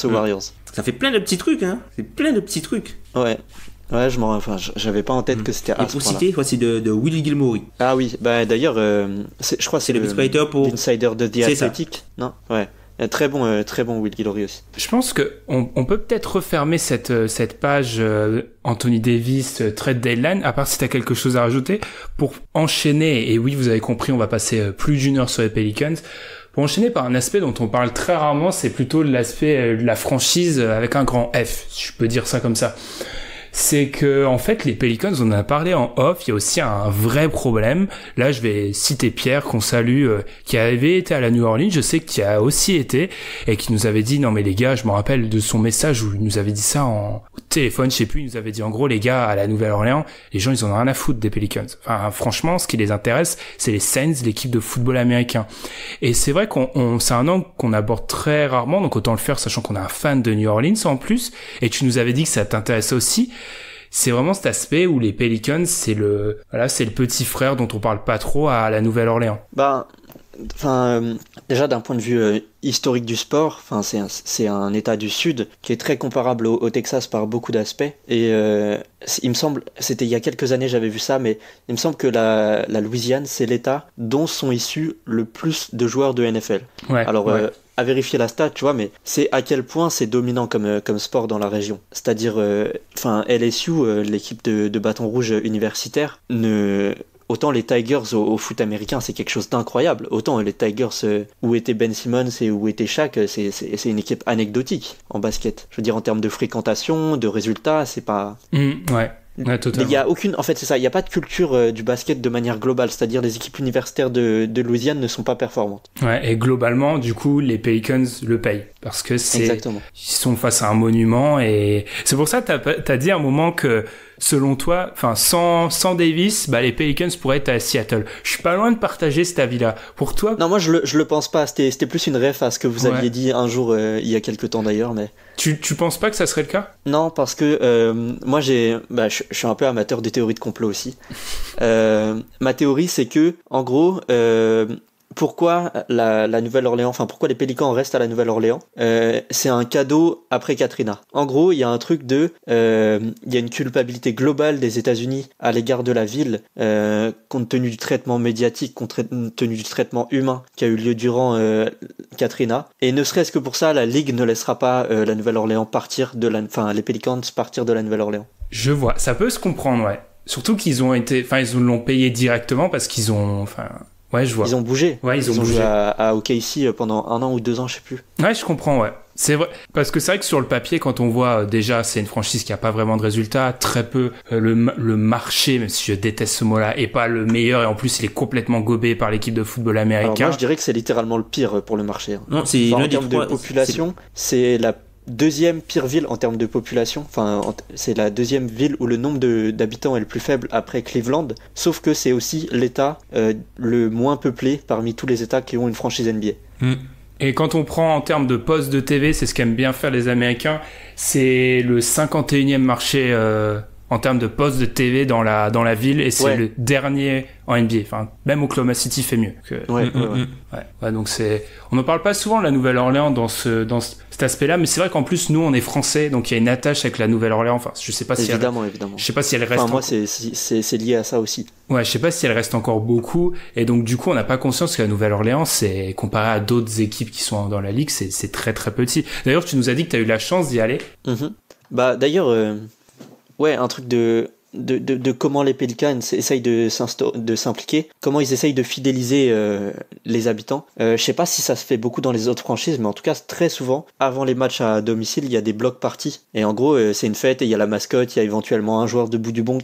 Warriors. Ça fait plein de petits trucs, hein. C'est plein de petits trucs. Ouais. Ouais, j'avais pas en tête que c'était à Et ce pour point-là. citer, c'est de Will Gilmore. Ah oui, bah d'ailleurs, je crois que C'est le beatwriter pour... l'insider de The C'est ça. Athletic, non? Ouais. Très bon Will Guillory aussi. Je pense que on peut peut-être refermer cette page Anthony Davis trade deadline, à part si t'as quelque chose à rajouter, pour enchaîner, et oui, vous avez compris, on va passer plus d'une heure sur les Pelicans, pour enchaîner par un aspect dont on parle très rarement, c'est plutôt l'aspect de la franchise avec un grand F, si je peux dire ça comme ça. C'est que, en fait, les Pelicans, on en a parlé en off, il y a aussi un vrai problème. Là, je vais citer Pierre, qu'on salue, qui avait été à la New Orleans, je sais qu'il a aussi été, et qui nous avait dit, non mais les gars, je me rappelle de son message où il nous avait dit ça au téléphone, je sais plus, il nous avait dit, en gros, les gars, à la Nouvelle-Orléans, les gens, ils en ont rien à foutre des Pelicans. Enfin, franchement, ce qui les intéresse, c'est les Saints, l'équipe de football américain. Et c'est vrai c'est un angle qu'on aborde très rarement, donc autant le faire, sachant qu'on est un fan de New Orleans en plus, et tu nous avais dit que ça t'intéressait aussi. C'est vraiment cet aspect où les Pelicans, c'est le petit frère dont on parle pas trop à la Nouvelle-Orléans. Déjà d'un point de vue historique du sport, c'est un état du Sud qui est très comparable au Texas par beaucoup d'aspects. Et il me semble, c'était il y a quelques années j'avais vu ça, mais il me semble que la Louisiane, c'est l'état dont sont issus le plus de joueurs de NFL. Ouais. Alors ouais. à vérifier la stat, tu vois, mais c'est à quel point c'est dominant comme sport dans la région. C'est-à-dire, LSU, l'équipe de bâton rouge universitaire, autant les Tigers au foot américain, c'est quelque chose d'incroyable. Autant les Tigers, où était Ben Simmons et où était Shaq, c'est une équipe anecdotique en basket. Je veux dire, en termes de fréquentation, de résultats, c'est pas... Ouais. Ouais, totalement. Il y a aucune, en fait, c'est ça. Il n'y a pas de culture du basket de manière globale. C'est-à-dire, les équipes universitaires de Louisiane ne sont pas performantes. Ouais, et globalement, du coup, les Pelicans le payent. Parce que Exactement. Ils sont face à un monument et c'est pour ça que t'as dit à un moment que, selon toi, sans Davis, les Pelicans pourraient être à Seattle. Je suis pas loin de partager cet avis-là. Pour toi? Non, moi, je le pense pas. C'était plus une ref à ce que vous aviez dit un jour, il y a quelques temps d'ailleurs, mais. Tu penses pas que ça serait le cas? Non, parce que moi je suis un peu amateur des théories de complot aussi. Ma théorie, c'est que en gros, pourquoi la Nouvelle-Orléans, pourquoi les Pélicans restent à la Nouvelle-Orléans, c'est un cadeau après Katrina. En gros, il y a un truc il y a une culpabilité globale des États-Unis à l'égard de la ville, compte tenu du traitement médiatique, compte tenu du traitement humain qui a eu lieu durant Katrina. Et ne serait-ce que pour ça, la Ligue ne laissera pas la Nouvelle-Orléans les Pelicans partir de la Nouvelle-Orléans. Je vois, ça peut se comprendre, ouais. Surtout qu'ils ils l'ont payé directement parce qu'ils ont, ouais, je vois. Ils ont bougé. Ouais, ils ont bougé. joué à OKC pendant 1 an ou 2 ans, je sais plus. Ouais, je comprends, ouais. C'est vrai. Parce que c'est vrai que sur le papier, quand on voit, déjà, c'est une franchise qui a pas vraiment de résultats, très peu, le marché, même si je déteste ce mot-là, est pas le meilleur et en plus, il est complètement gobé par l'équipe de football américain. Alors moi, je dirais que c'est littéralement le pire pour le marché. Non, c'est en termes de population, c'est la deuxième pire ville en termes de population. C'est la deuxième ville où le nombre d'habitants est le plus faible après Cleveland. Sauf que c'est aussi l'état le moins peuplé parmi tous les états qui ont une franchise NBA. Et quand on prend en termes de postes de TV, c'est ce qu'aiment bien faire les Américains, c'est le 51e marché en termes de postes de TV dans la ville et c'est le dernier en NBA. Même Oklahoma City fait mieux. Ouais, donc on n'en parle pas souvent de la Nouvelle-Orléans dans cet aspect-là, mais c'est vrai qu'en plus nous on est français, donc il y a une attache avec la Nouvelle-Orléans. Je sais pas si évidemment. Je sais pas si elle reste. Moi c'est lié à ça aussi. Ouais, je sais pas si elle reste encore beaucoup, et donc du coup on n'a pas conscience que la Nouvelle-Orléans, c'est comparé à d'autres équipes qui sont dans la ligue, c'est très très petit. D'ailleurs, tu nous as dit que tu as eu la chance d'y aller. D'ailleurs, un truc de comment les Pelicans essayent de s'impliquer, comment ils essayent de fidéliser les habitants. Je sais pas si ça se fait beaucoup dans les autres franchises, mais en tout cas très souvent avant les matchs à domicile il y a des block parties et en gros c'est une fête et il y a la mascotte, il y a éventuellement un joueur de bout du banc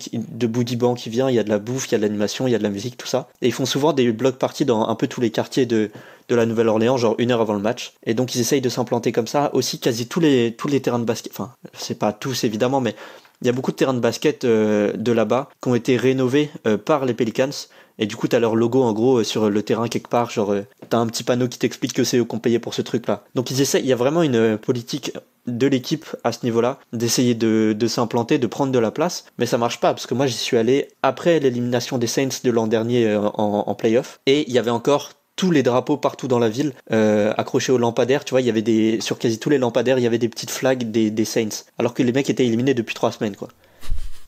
qui vient, il y a de la bouffe, il y a de l'animation, il y a de la musique, tout ça, et ils font souvent des block parties dans un peu tous les quartiers de la Nouvelle-Orléans, genre 1 heure avant le match, et donc ils essayent de s'implanter comme ça. Aussi quasi tous les terrains de basket, c'est pas tous évidemment, mais il y a beaucoup de terrains de basket de là-bas qui ont été rénovés par les Pelicans. Et du coup, t'as leur logo en gros sur le terrain quelque part. Genre, t'as un petit panneau qui t'explique que c'est eux qui ont payé pour ce truc-là. Donc ils essayent. Il y a vraiment une politique de l'équipe à ce niveau-là d'essayer de s'implanter, de prendre de la place. Mais ça marche pas parce que moi j'y suis allé après l'élimination des Saints de l'an dernier en play-off. Et il y avait encore tous les drapeaux partout dans la ville accrochés aux lampadaires, tu vois, il y avait sur quasi tous les lampadaires il y avait des petites flags des Saints, alors que les mecs étaient éliminés depuis 3 semaines quoi.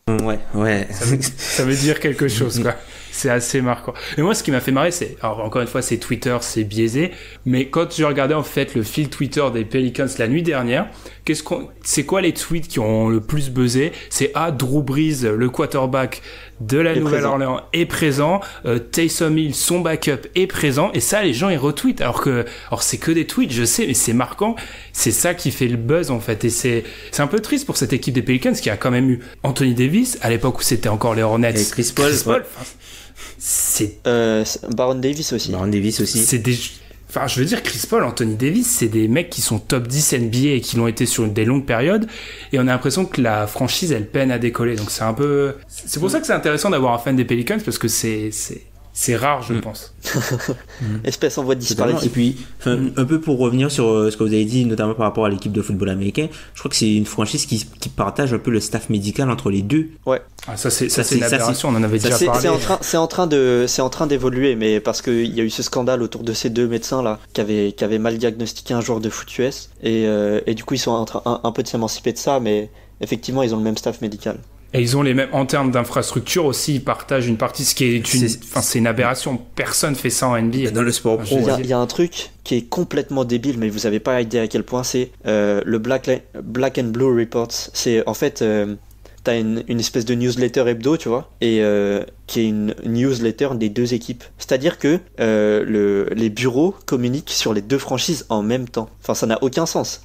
Ouais. Ça veut dire quelque chose, quoi. C'est assez marquant. Et moi, ce qui m'a fait marrer, alors encore une fois, c'est Twitter, c'est biaisé, mais quand je regardais en fait le fil Twitter des Pelicans la nuit dernière, c'est quoi les tweets qui ont le plus buzzé? C'est Drew Brees, le quarterback de la Nouvelle-Orléans, est présent. Taysom Hill, son backup, est présent. Et ça, les gens, ils retweetent. Alors c'est que des tweets, je sais, mais c'est marquant. C'est ça qui fait le buzz, en fait. Et c'est un peu triste pour cette équipe des Pelicans qui a quand même eu Anthony Davis, à l'époque où c'était encore les Hornets. Et Chris Paul. C'est Baron Davis aussi. C'est des... Enfin, je veux dire, Chris Paul, Anthony Davis, c'est des mecs qui sont top 10 NBA et qui l'ont été sur des longues périodes. Et on a l'impression que la franchise, elle peine à décoller. Donc c'est un peu... C'est pour ça que c'est intéressant d'avoir un fan des Pelicans, parce que c'est rare, je pense. Espèce en voie de disparition. Et puis, un peu pour revenir sur ce que vous avez dit, notamment par rapport à l'équipe de football américain, je crois que c'est une franchise qui partage un peu le staff médical entre les deux. Ouais. Ça c'est une aberration, on en avait déjà parlé. C'est en train d'évoluer, mais parce qu'il y a eu ce scandale autour de ces deux médecins là qui avaient mal diagnostiqué un joueur de foot US et du coup ils sont en train un peu de s'émanciper de ça, mais effectivement ils ont le même staff médical. Et ils ont les mêmes, en termes d'infrastructure aussi, ils partagent une partie, ce qui est c'est une aberration. Personne fait ça en NBA. Dans le sport pro. Il y a un truc qui est complètement débile, mais vous avez pas idée à quel point c'est le Black and Blue Reports. C'est en fait, t'as une espèce de newsletter hebdo, tu vois, et qui est une newsletter des deux équipes. C'est-à-dire que les bureaux communiquent sur les deux franchises en même temps. Enfin, ça n'a aucun sens.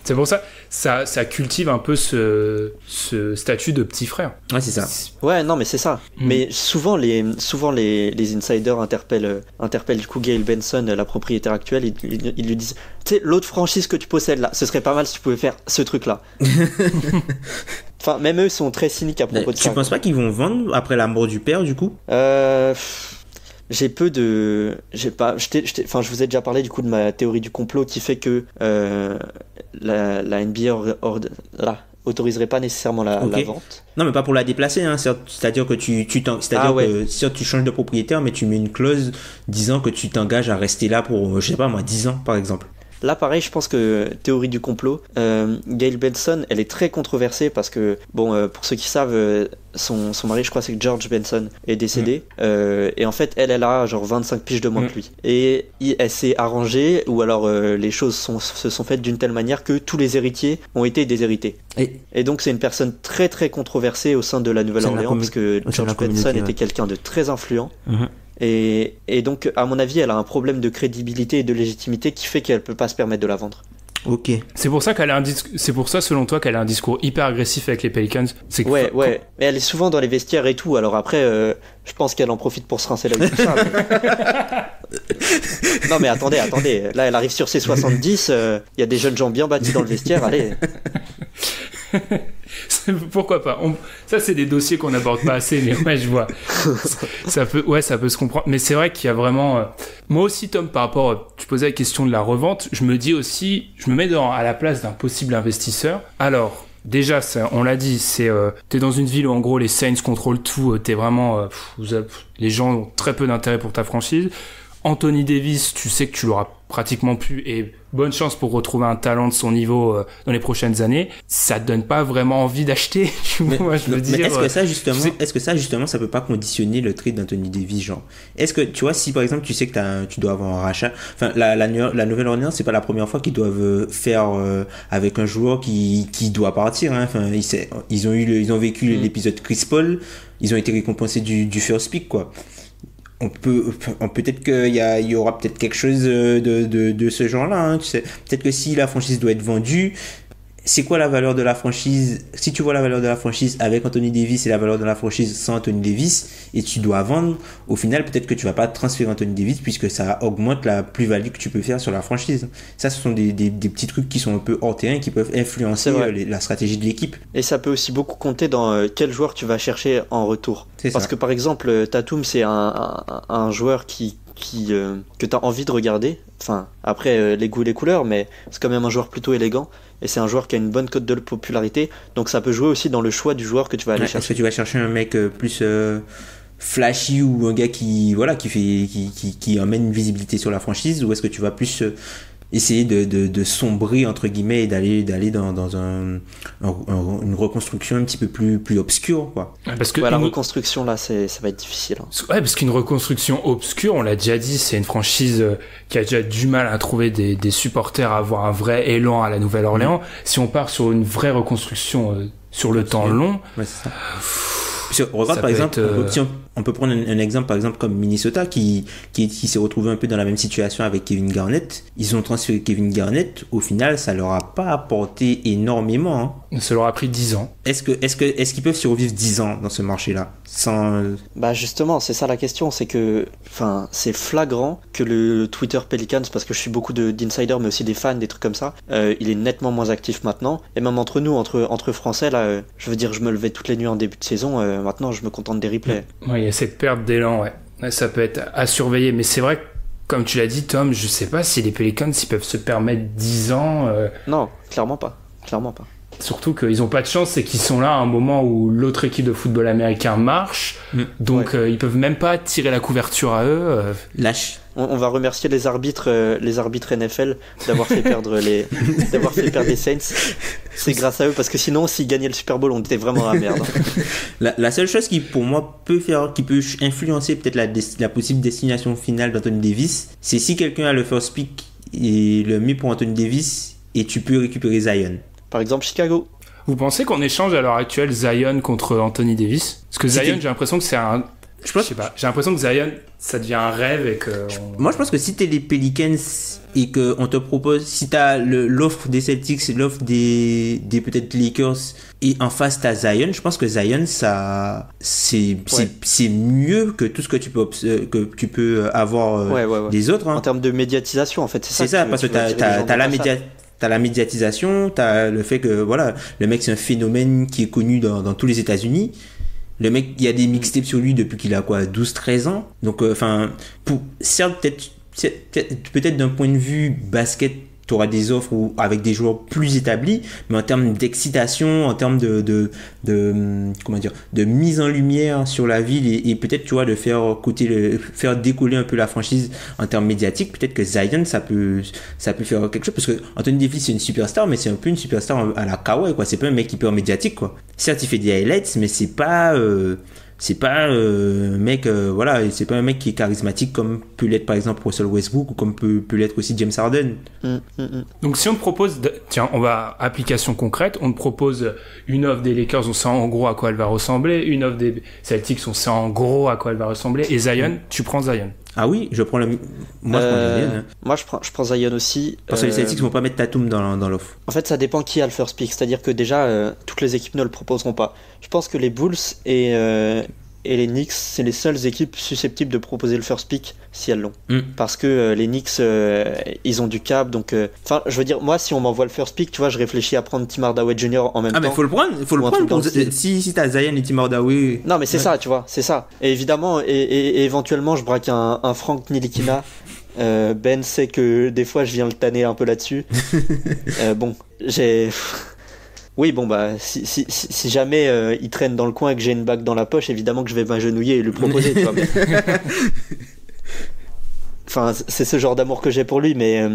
C'est pour ça cultive un peu ce statut de petit frère. Ouais, c'est ça. Ouais, non, mais c'est ça. Mais souvent les insiders interpellent du coup Gail Benson, la propriétaire actuelle, ils lui disent, tu sais, l'autre franchise que tu possèdes là, ce serait pas mal si tu pouvais faire ce truc-là. Enfin, même eux sont très cyniques à propos de ça. Tu penses pas qu'ils vont vendre après la mort du père, du coup? Je vous ai déjà parlé du coup de ma théorie du complot qui fait que la NBA autoriserait pas nécessairement la vente. Non, mais pas pour la déplacer, hein. C'est-à-dire que que si tu changes de propriétaire, mais tu mets une clause disant que tu t'engages à rester là pour, je sais pas moi, 10 ans par exemple. Là, pareil, je pense que théorie du complot, Gail Benson, elle est très controversée parce que, pour ceux qui savent, son mari, je crois, c'est George Benson, est décédé. Et en fait, elle a genre 25 piges de moins que lui. Et elle s'est arrangée, ou alors les choses se sont faites d'une telle manière que tous les héritiers ont été déshérités. Et donc, c'est une personne très très controversée au sein de la Nouvelle-Orléans parce que George Benson était quelqu'un de très influent. Et donc, à mon avis, elle a un problème de crédibilité et de légitimité qui fait qu'elle peut pas se permettre de la vendre. Ok. C'est pour ça selon toi, qu'elle a un discours hyper agressif avec les Pelicans. Ouais. Mais elle est souvent dans les vestiaires et tout. Alors après, je pense qu'elle en profite pour se rincer la gueule. Non mais attendez. Là, elle arrive sur ses 70. Il y a des jeunes gens bien bâtis dans le vestiaire. Allez. Pourquoi pas. Ça, c'est des dossiers qu'on n'aborde pas assez, mais ouais, je vois. Ça peut se comprendre. Mais c'est vrai qu'il y a vraiment... Moi aussi, Tom, par rapport... Tu posais la question de la revente. Je me mets à la place d'un possible investisseur. Alors, déjà, on l'a dit, t'es dans une ville où, en gros, les Saints contrôlent tout. T'es vraiment... les gens ont très peu d'intérêt pour ta franchise. Anthony Davis, tu sais que tu l'auras pratiquement plus, et bonne chance pour retrouver un talent de son niveau dans les prochaines années. Ça te donne pas vraiment envie d'acheter. Mais est-ce que ça justement ça peut pas conditionner le trade d'Anthony Davis, genre? Est-ce que tu vois, si par exemple tu sais que tu dois avoir un rachat, enfin la Nouvelle-Orléans, c'est pas la première fois qu'ils doivent faire avec un joueur qui doit partir, hein. Enfin ils ont vécu l'épisode Chris Paul, ils ont été récompensés du first pick, quoi. Peut-être qu'il y aura peut-être quelque chose de ce genre-là, hein, tu sais. Peut-être que si la franchise doit être vendue, c'est quoi la valeur de la franchise? Si tu vois la valeur de la franchise avec Anthony Davis et la valeur de la franchise sans Anthony Davis, et tu dois vendre, au final, peut-être que tu vas pas transférer Anthony Davis puisque ça augmente la plus-value que tu peux faire sur la franchise. Ça, ce sont des petits trucs qui sont un peu hors terrain, qui peuvent influencer la stratégie de l'équipe. Et ça peut aussi beaucoup compter dans quel joueur tu vas chercher en retour. Parce que par exemple, Tatum, c'est un joueur que tu as envie de regarder. Enfin, après, les goûts et les couleurs, mais c'est quand même un joueur plutôt élégant. Et c'est un joueur qui a une bonne cote de popularité. Donc ça peut jouer aussi dans le choix du joueur que tu vas aller chercher. Est-ce que tu vas chercher un mec plus flashy ou un gars qui emmène une visibilité sur la franchise, ou est-ce que tu vas plus essayer de sombrer entre guillemets et d'aller dans une reconstruction un petit peu plus obscure, quoi. Parce que la reconstruction là, ça va être difficile. Ouais, parce qu'une reconstruction obscure, on l'a déjà dit, c'est une franchise qui a déjà du mal à trouver des supporters, à avoir un vrai élan à la Nouvelle-Orléans. Si on part sur une vraie reconstruction sur le temps long, ouais, c'est ça. Regarde par exemple, on peut prendre un exemple par exemple comme Minnesota qui s'est retrouvé un peu dans la même situation avec Kevin Garnett. Ils ont transféré Kevin Garnett, au final ça leur a pas apporté énormément, hein. Ça leur a pris 10 ans. Est-ce qu'ils peuvent survivre 10 ans dans ce marché-là sans... Bah justement, c'est ça la question, c'est que c'est flagrant que le Twitter Pelicans, parce que je suis beaucoup d'insiders mais aussi des fans, des trucs comme ça, il est nettement moins actif maintenant, et même entre nous, entre Français là, je veux dire, je me levais toutes les nuits en début de saison, maintenant je me contente des replays. Ouais, il y a cette perte d'élan, ouais. Ça peut être à surveiller, mais c'est vrai que, comme tu l'as dit, Tom, je sais pas si les Pelicans ils peuvent se permettre 10 ans. Non, clairement pas. Surtout qu'ils ont pas de chance, c'est qu'ils sont là à un moment où l'autre équipe de football américain marche, donc ils peuvent même pas tirer la couverture à eux. Lâche. On va remercier les arbitres NFL d'avoir fait perdre les Saints. C'est grâce à eux, parce que sinon, s'ils gagnaient le Super Bowl, on était vraiment à la merde. La seule chose qui, pour moi, peut influencer peut-être la possible destination finale d'Anthony Davis, c'est si quelqu'un a le first pick et le mieux pour Anthony Davis, et tu peux récupérer Zion. Par exemple, Chicago. Vous pensez qu'on échange à l'heure actuelle Zion contre Anthony Davis? Parce que Zion, j'ai l'impression que c'est un... Je sais pas, j'ai l'impression que Zion, ça devient un rêve et que... Moi, je pense que si t'es les Pelicans et qu'on te propose, si t'as l'offre des Celtics, l'offre des peut-être Lakers, et en face t'as Zion, je pense que Zion, ça, c'est mieux que tout ce que tu peux avoir des autres. Hein. En termes de médiatisation, en fait, c'est ça. Parce que t'as la médiatisation, t'as le fait que, voilà, le mec, c'est un phénomène qui est connu dans tous les États-Unis. Le mec, il y a des mixtapes sur lui depuis qu'il a 12-13 ans. Donc, certes, peut-être d'un point de vue basket, tu auras des offres avec des joueurs plus établis, mais en termes d'excitation, en termes de mise en lumière sur la ville et peut-être, tu vois, de faire décoller un peu la franchise en termes médiatiques, peut-être que Zion, ça peut faire quelque chose, parce que Anthony Davis, c'est une superstar, mais c'est un peu une superstar à la Kawhi, quoi. C'est pas un mec hyper médiatique, quoi. Certes, il fait des highlights, mais c'est pas un mec c'est pas un mec qui est charismatique comme peut l'être par exemple Russell Westbrook ou comme peut l'être aussi James Harden. Donc si on te propose on va application concrète, on te propose une offre des Lakers, on sait en gros à quoi elle va ressembler, une offre des Celtics, on sait en gros à quoi elle va ressembler, et Zion, tu prends Zion. Ah oui, je prends Zion. Hein. Moi je prends Zion aussi. Parce que les Celtics vont pas mettre Tatum dans l'offre. En fait, ça dépend qui a le first pick, c'est-à-dire que déjà toutes les équipes ne le proposeront pas. Je pense que les Bulls et les Knicks, c'est les seules équipes susceptibles de proposer le first pick si elles l'ont. Parce que les Knicks, ils ont du cap, donc... je veux dire, moi, si on m'envoie le first pick, tu vois, je réfléchis à prendre Tim Hardaway Jr. en même temps. Ah, mais faut le prendre si t'as Zion et Tim Hardaway... Non, mais c'est ça, tu vois, c'est ça. Et évidemment, et éventuellement, je braque un Frank Ntilikina. Ben sait que des fois, je viens le tanner un peu là-dessus. Oui, si jamais il traîne dans le coin et que j'ai une bague dans la poche, évidemment que je vais m'agenouiller et lui proposer, tu vois. Mais... c'est ce genre d'amour que j'ai pour lui, mais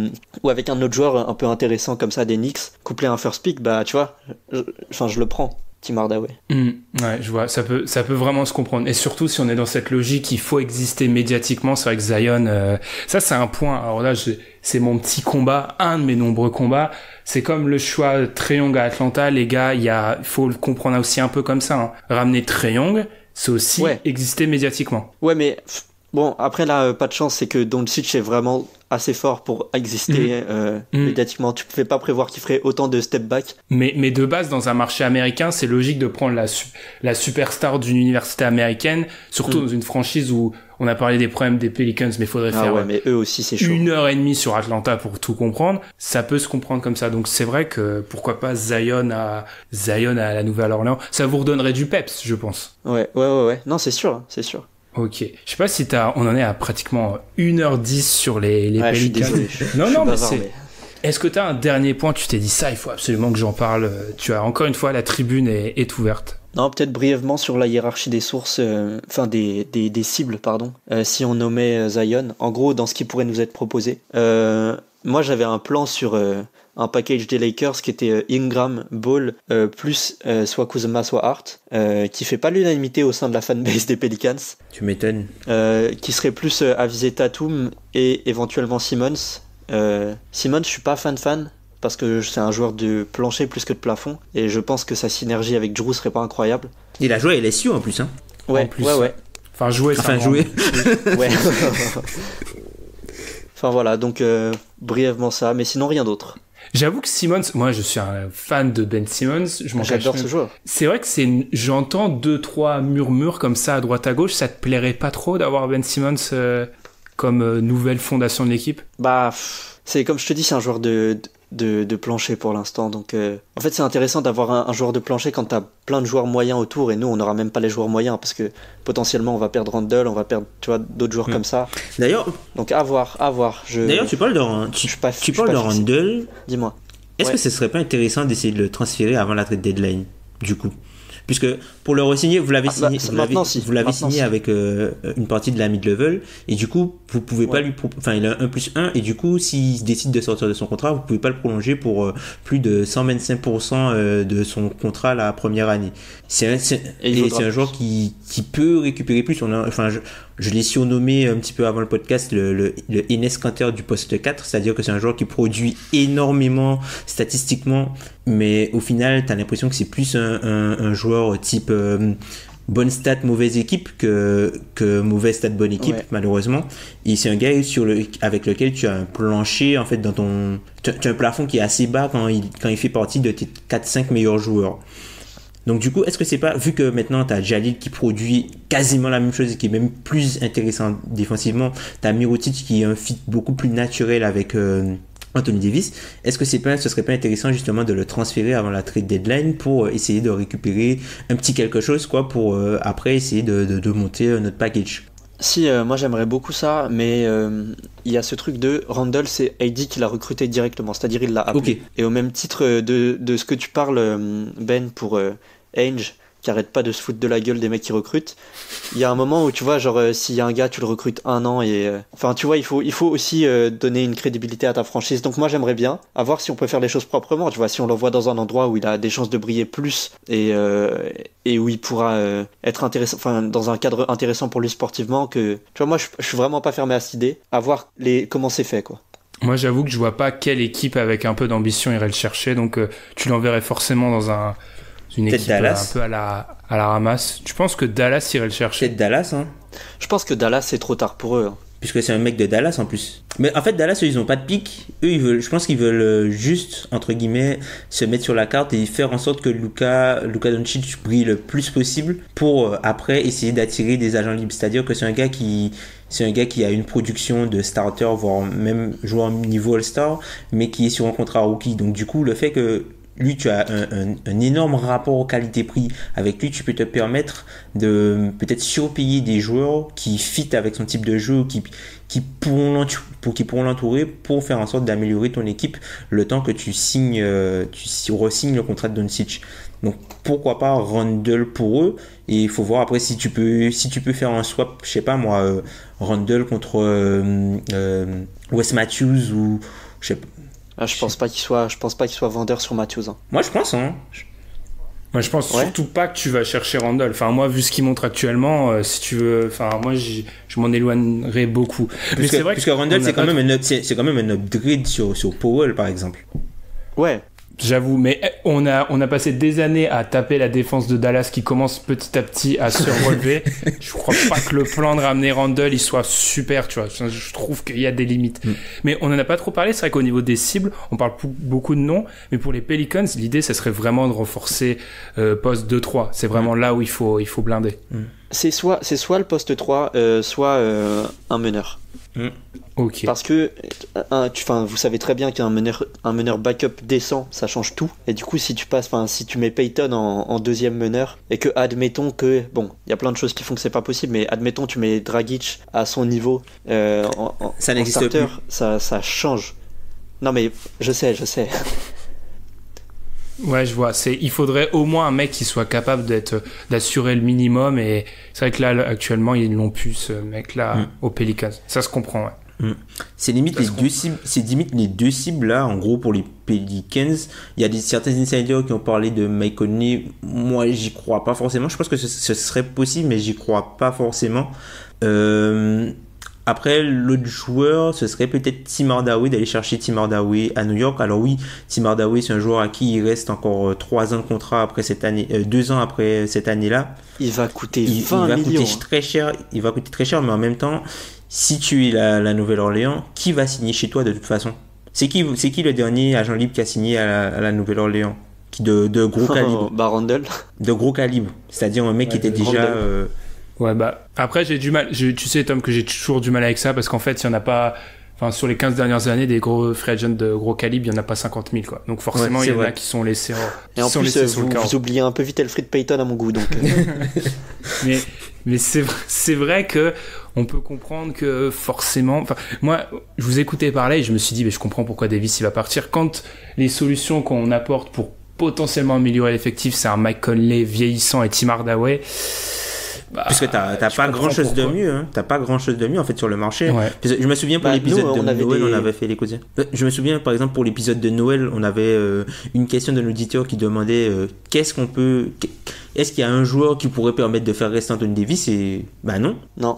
ou avec un autre joueur un peu intéressant comme ça des Knicks, couplé à un first pick, tu vois, je le prends. Tim Hardaway. Ouais, je vois, ça peut vraiment se comprendre. Et surtout, si on est dans cette logique, il faut exister médiatiquement. C'est vrai que Zion, ça c'est un point. Alors là, c'est mon petit combat, un de mes nombreux combats. C'est comme le choix Trae Young à Atlanta, les gars. Il faut le comprendre aussi un peu comme ça. Hein. Ramener Trae Young, c'est aussi exister médiatiquement. Ouais, mais bon, après là, pas de chance, c'est que Doncic est vraiment assez fort pour exister médiatiquement. Tu ne pouvais pas prévoir qu'il ferait autant de step back. Mais de base, dans un marché américain, c'est logique de prendre la superstar d'une université américaine, surtout dans une franchise où on a parlé des problèmes des Pelicans, mais il faudrait faire mais eux aussi, c'est chaud. 1h30 sur Atlanta pour tout comprendre. Ça peut se comprendre comme ça. Donc c'est vrai que pourquoi pas Zion à la Nouvelle-Orléans. Ça vous redonnerait du peps, je pense. Ouais. Non, c'est sûr. Ok. Je sais pas si on en est à pratiquement 1h10 sur les Pelicans. Je suis désolé. Non, mais Est-ce que t'as un dernier point? Tu t'es dit ça, il faut absolument que j'en parle. Tu as encore une fois, la tribune est ouverte. Non, peut-être brièvement sur la hiérarchie des sources, des cibles, pardon. Si on nommait Zion, en gros, dans ce qui pourrait nous être proposé. moi j'avais un plan sur un package des Lakers qui était Ingram, Ball, plus soit Kuzma, soit Hart, qui fait pas l'unanimité au sein de la fanbase des Pelicans. Tu m'étonnes. Qui serait plus à viser Tatum et éventuellement Simmons. Simmons, je suis pas fan, parce que c'est un joueur de plancher plus que de plafond, et je pense que sa synergie avec Drew serait pas incroyable. Il a joué à LSU en plus, hein. Ouais, En plus. ouais. Enfin, jouer. Ouais. Enfin voilà, donc brièvement ça, mais sinon rien d'autre. J'avoue que Simmons, moi je suis un fan de Ben Simmons, J'adore ce joueur. C'est vrai que j'entends 2-3 murmures comme ça à droite à gauche, ça te plairait pas trop d'avoir Ben Simmons comme nouvelle fondation de l'équipe? Bah, c'est comme je te dis, c'est un joueur de plancher pour l'instant, donc en fait c'est intéressant d'avoir un joueur de plancher quand t'as plein de joueurs moyens autour, et nous on n'aura même pas les joueurs moyens, parce que potentiellement on va perdre Randle, on va perdre, tu vois, d'autres joueurs comme ça. D'ailleurs, donc à voir. D'ailleurs, tu parles de Randle. Dis-moi. Est-ce que ce serait pas intéressant d'essayer de le transférer avant la trade deadline, du coup? Puisque pour le re-signer, vous l'avez signé, vous l'avez signé avec une partie de la mid-level, et du coup, vous pouvez pas lui enfin, il a 1+1, et du coup, s'il décide de sortir de son contrat, vous pouvez pas le prolonger pour plus de 125% de son contrat la première année. C'est un joueur qui peut récupérer plus. Je l'ai surnommé un petit peu avant le podcast le Enes Kanter du poste 4, c'est-à-dire que c'est un joueur qui produit énormément statistiquement, mais au final, t'as l'impression que c'est plus un joueur type bonne stat, mauvaise équipe que mauvaise stat, bonne équipe, malheureusement. Et c'est un gars avec lequel tu as un plancher, en fait, tu as un plafond qui est assez bas quand il fait partie de tes 4-5 meilleurs joueurs. Donc du coup, est-ce que c'est pas, vu que maintenant t'as Jalil qui produit quasiment la même chose et qui est même plus intéressant défensivement, t'as Mirotic qui est un fit beaucoup plus naturel avec Anthony Davis, est-ce que ce serait pas intéressant justement de le transférer avant la trade deadline pour essayer de récupérer un petit quelque chose, quoi, pour après essayer de monter notre package? Si, moi j'aimerais beaucoup ça, mais il y a ce truc de Randle, c'est AD qui l'a recruté directement, c'est-à-dire il l'a appelé. Okay. Et au même titre de ce que tu parles, Ben, pour Ainge, qui arrête pas de se foutre de la gueule des mecs qui recrutent, il y a un moment où tu vois, genre s'il y a un gars, tu le recrutes 1 an, et enfin tu vois, il faut aussi donner une crédibilité à ta franchise. Donc moi j'aimerais bien voir si on peut faire les choses proprement, tu vois, si on l'envoie dans un endroit où il a des chances de briller plus, et où il pourra être intéressant, enfin dans un cadre intéressant pour lui sportivement, que tu vois, moi je suis vraiment pas fermé à cette idée, à voir comment c'est fait, quoi. Moi j'avoue que je vois pas quelle équipe avec un peu d'ambition irait le chercher, donc tu l'enverrais forcément dans une équipe un peu à la ramasse. Tu penses que Dallas irait le chercher? Peut-être Dallas, hein. Je pense que Dallas c'est trop tard pour eux, hein. Puisque c'est un mec de Dallas en plus. Mais en fait, Dallas, eux, ils ont pas de pic. Eux, je pense qu'ils veulent juste, entre guillemets, se mettre sur la carte et faire en sorte que Luka Doncic brille le plus possible pour après essayer d'attirer des agents libres. C'est-à-dire que c'est un gars qui a une production de starter, voire même joueur niveau All-Star, mais qui est sur un contrat rookie. Donc du coup, le fait que lui, tu as un énorme rapport qualité-prix avec lui, tu peux te permettre de peut-être surpayer des joueurs qui fit avec son type de jeu, qui pourront l'entourer pour faire en sorte d'améliorer ton équipe le temps que tu re-signes le contrat de Doncic. Donc pourquoi pas Randle pour eux, et il faut voir après si tu peux faire un swap, je sais pas moi, Randle contre Wes Matthews, ou je sais pas. Je pense pas qu'il soit vendeur sur Matthews, hein. Moi je pense, hein. Moi je pense surtout pas que tu vas chercher Randle. Enfin moi, vu ce qu'il montre actuellement, si tu veux, enfin moi je m'en éloignerais beaucoup. Mais c'est vrai puisque Randle c'est quand même un upgrade sur Powell par exemple. Ouais. J'avoue, mais on a passé des années à taper la défense de Dallas qui commence petit à petit à se relever. Je crois pas que le plan de ramener Randle il soit super, tu vois. Je trouve qu'il y a des limites. Mais on en a pas trop parlé. C'est vrai qu'au niveau des cibles, on parle beaucoup de noms, mais pour les Pelicans, l'idée, ça serait vraiment de renforcer poste 2-3. C'est vraiment là où il faut blinder. C'est soit le poste 3, soit un meneur. Okay. Parce que vous savez très bien qu'un meneur backup décent, ça change tout. Et du coup, si tu mets Payton en deuxième meneur, et que admettons que, bon, il y a plein de choses qui font que c'est pas possible, mais admettons tu mets Dragic à son niveau ça n'existe starter, plus. Ça change. Non mais je sais. Ouais, je vois. Il faudrait au moins un mec qui soit capable d'assurer le minimum, et c'est vrai que là, actuellement, ils l'ont pu, ce mec-là, aux Pelicans. Ça se comprend, ouais. C'est limite les deux cibles. C'est limite les deux cibles là. En gros, pour les Pelicans, il y a certains insiders qui ont parlé de Mike Conley. Moi, j'y crois pas forcément. Je pense que ce serait possible, mais j'y crois pas forcément. Après, l'autre joueur, ce serait peut-être Tim Hardaway, d'aller chercher Tim Hardaway à New York. Alors oui, Tim Hardaway, c'est un joueur à qui il reste encore 3 ans de contrat après cette année, 2 ans après cette année-là. Il va coûter 20 il va millions. Coûter très cher. Il va coûter très cher, mais en même temps, si tu es la Nouvelle-Orléans, qui va signer chez toi de toute façon? C'est qui le dernier agent libre qui a signé à la Nouvelle-Orléans? De gros calibre. Randle. De gros calibre. C'est-à-dire un mec qui était déjà... Ouais, bah, après, j'ai du mal. Tu sais, Tom, que j'ai toujours du mal avec ça parce qu'en fait, il y en a pas, enfin, sur les 15 dernières années, des gros free agents de gros calibre, il y en a pas 50 000, quoi. Donc, forcément, il y en a qui sont laissés Et en plus, vous oubliez un peu vite Elfrid Payton à mon goût, donc. mais c'est vrai que on peut comprendre que forcément, enfin, moi, je vous écoutais parler et je me suis dit, mais je comprends pourquoi Davis il va partir quand les solutions qu'on apporte pour potentiellement améliorer l'effectif, c'est un Mike Conley vieillissant et Tim Hardaway. Parce que t'as pas grand chose de mieux, hein. T'as pas grand chose de mieux en fait sur le marché. Ouais. Je me souviens pour l'épisode de Noël, on avait fait les cousins. Je me souviens par exemple pour l'épisode de Noël, on avait une question d'un auditeur qui demandait est-ce qu'il y a un joueur qui pourrait permettre de faire rester Anthony Davis et non.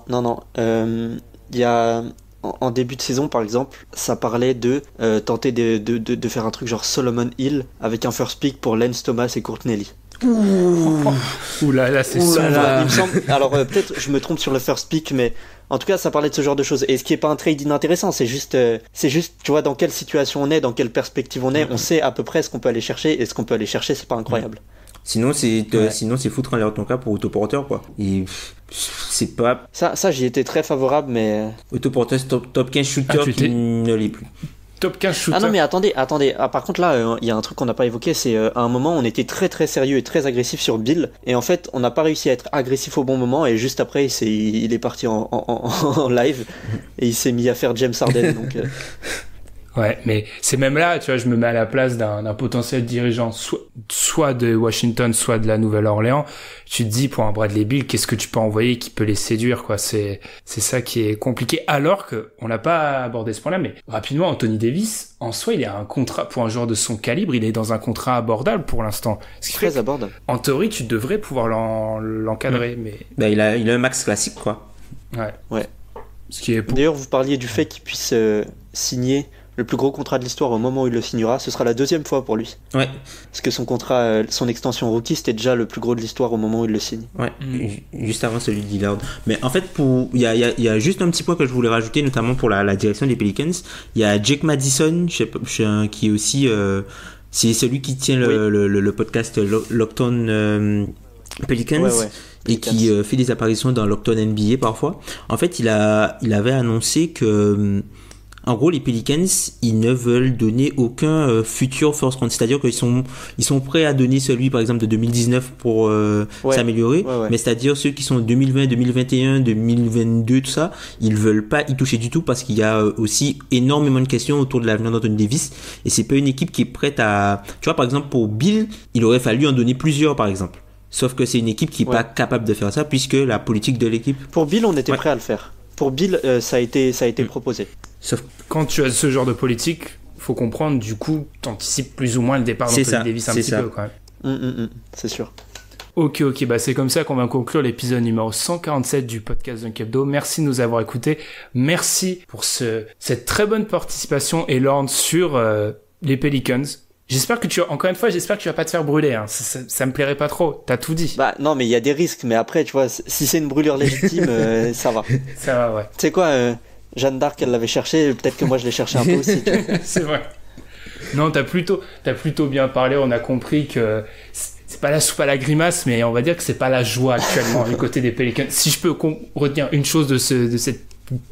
Non. Il y a en début de saison par exemple, ça parlait de tenter de faire un truc genre Solomon Hill avec un first pick pour Lance Thomas et Courtney Lee. Ouh là, c'est ça. Il me semble. Alors peut-être je me trompe sur le first pick, mais en tout cas ça parlait de ce genre de choses. Et ce qui est pas un trade inintéressant, c'est juste tu vois dans quelle situation on est, dans quelle perspective on est. On sait à peu près ce qu'on peut aller chercher, et ce qu'on peut aller chercher c'est pas incroyable. Sinon c'est foutre en l'air ton cas pour autoporteur quoi. Et c'est pas ça j'y étais très favorable, mais autoporteur top 15 shooter qui ne l'est plus. Top 15 shooter. Ah non mais attendez. Par contre là, il y a un truc qu'on n'a pas évoqué, c'est à un moment on était très très sérieux et très agressif sur Bill, et en fait on n'a pas réussi à être agressif au bon moment, et juste après il est parti en live et il s'est mis à faire James Harden. Donc Ouais, mais c'est même là, tu vois, je me mets à la place d'un potentiel dirigeant, soit de Washington, soit de la Nouvelle-Orléans. Tu te dis, pour un Bradley Beal, qu'est-ce que tu peux envoyer qui peut les séduire, quoi. C'est ça qui est compliqué. Alors que, on n'a pas abordé ce point-là, mais rapidement, Anthony Davis, en soi, il a un contrat, pour un joueur de son calibre, il est dans un contrat abordable pour l'instant. Très abordable. En théorie, tu devrais pouvoir l'encadrer, mais... il a un max classique, quoi. Ouais. Ce qui est D'ailleurs, vous parliez du fait qu'il puisse signer le plus gros contrat de l'histoire au moment où il le signera. Ce sera la 2e fois pour lui. Ouais. Parce que son contrat, son extension rookie, c'était déjà le plus gros de l'histoire au moment où il le signe. Ouais. Juste avant celui de Lillard. Mais en fait, il y a juste un petit point que je voulais rajouter, notamment pour la direction des Pelicans. Il y a Jake Madison, qui est aussi, c'est celui qui tient le podcast Locked On Pelicans. Ouais. Et qui fait des apparitions dans Locked On NBA parfois. En fait, il avait annoncé que en gros, les Pelicans, ils ne veulent donner aucun futur first round. C'est-à-dire qu'ils sont prêts à donner celui, par exemple, de 2019 pour s'améliorer. Ouais. Mais c'est-à-dire ceux qui sont 2020, 2021, 2022, tout ça, ils veulent pas y toucher du tout parce qu'il y a aussi énormément de questions autour de l'avenir d'Anthony Davis. Et c'est pas une équipe qui est prête à... Tu vois, par exemple, pour Bill, il aurait fallu en donner plusieurs, par exemple. Sauf que c'est une équipe qui est pas capable de faire ça puisque la politique de l'équipe... Pour Bill, on était prêt à le faire. Pour Bill, ça a été proposé. Sauf quand tu as ce genre de politique, faut comprendre, du coup, t'anticipes plus ou moins le départ d'Anthony Davis un petit peu quand même. C'est sûr. Ok, bah c'est comme ça qu'on va conclure l'épisode numéro 147 du podcast Dunk Hebdo. Merci de nous avoir écoutés. Merci pour cette très bonne participation, Elorn, sur les Pelicans. J'espère que j'espère que tu vas pas te faire brûler, hein. Ça me plairait pas trop. T'as tout dit. Non, mais il y a des risques, mais après, tu vois, si c'est une brûlure légitime, ça va. Ça va, ouais. Tu sais quoi, Jeanne d'Arc, elle l'avait cherché, peut-être que moi je l'ai cherché un peu aussi, tu vois. C'est vrai. Non, t'as plutôt bien parlé, on a compris que c'est pas la soupe à la grimace, mais on va dire que c'est pas la joie actuellement du côté des Pelicans. Si je peux retenir une chose de cette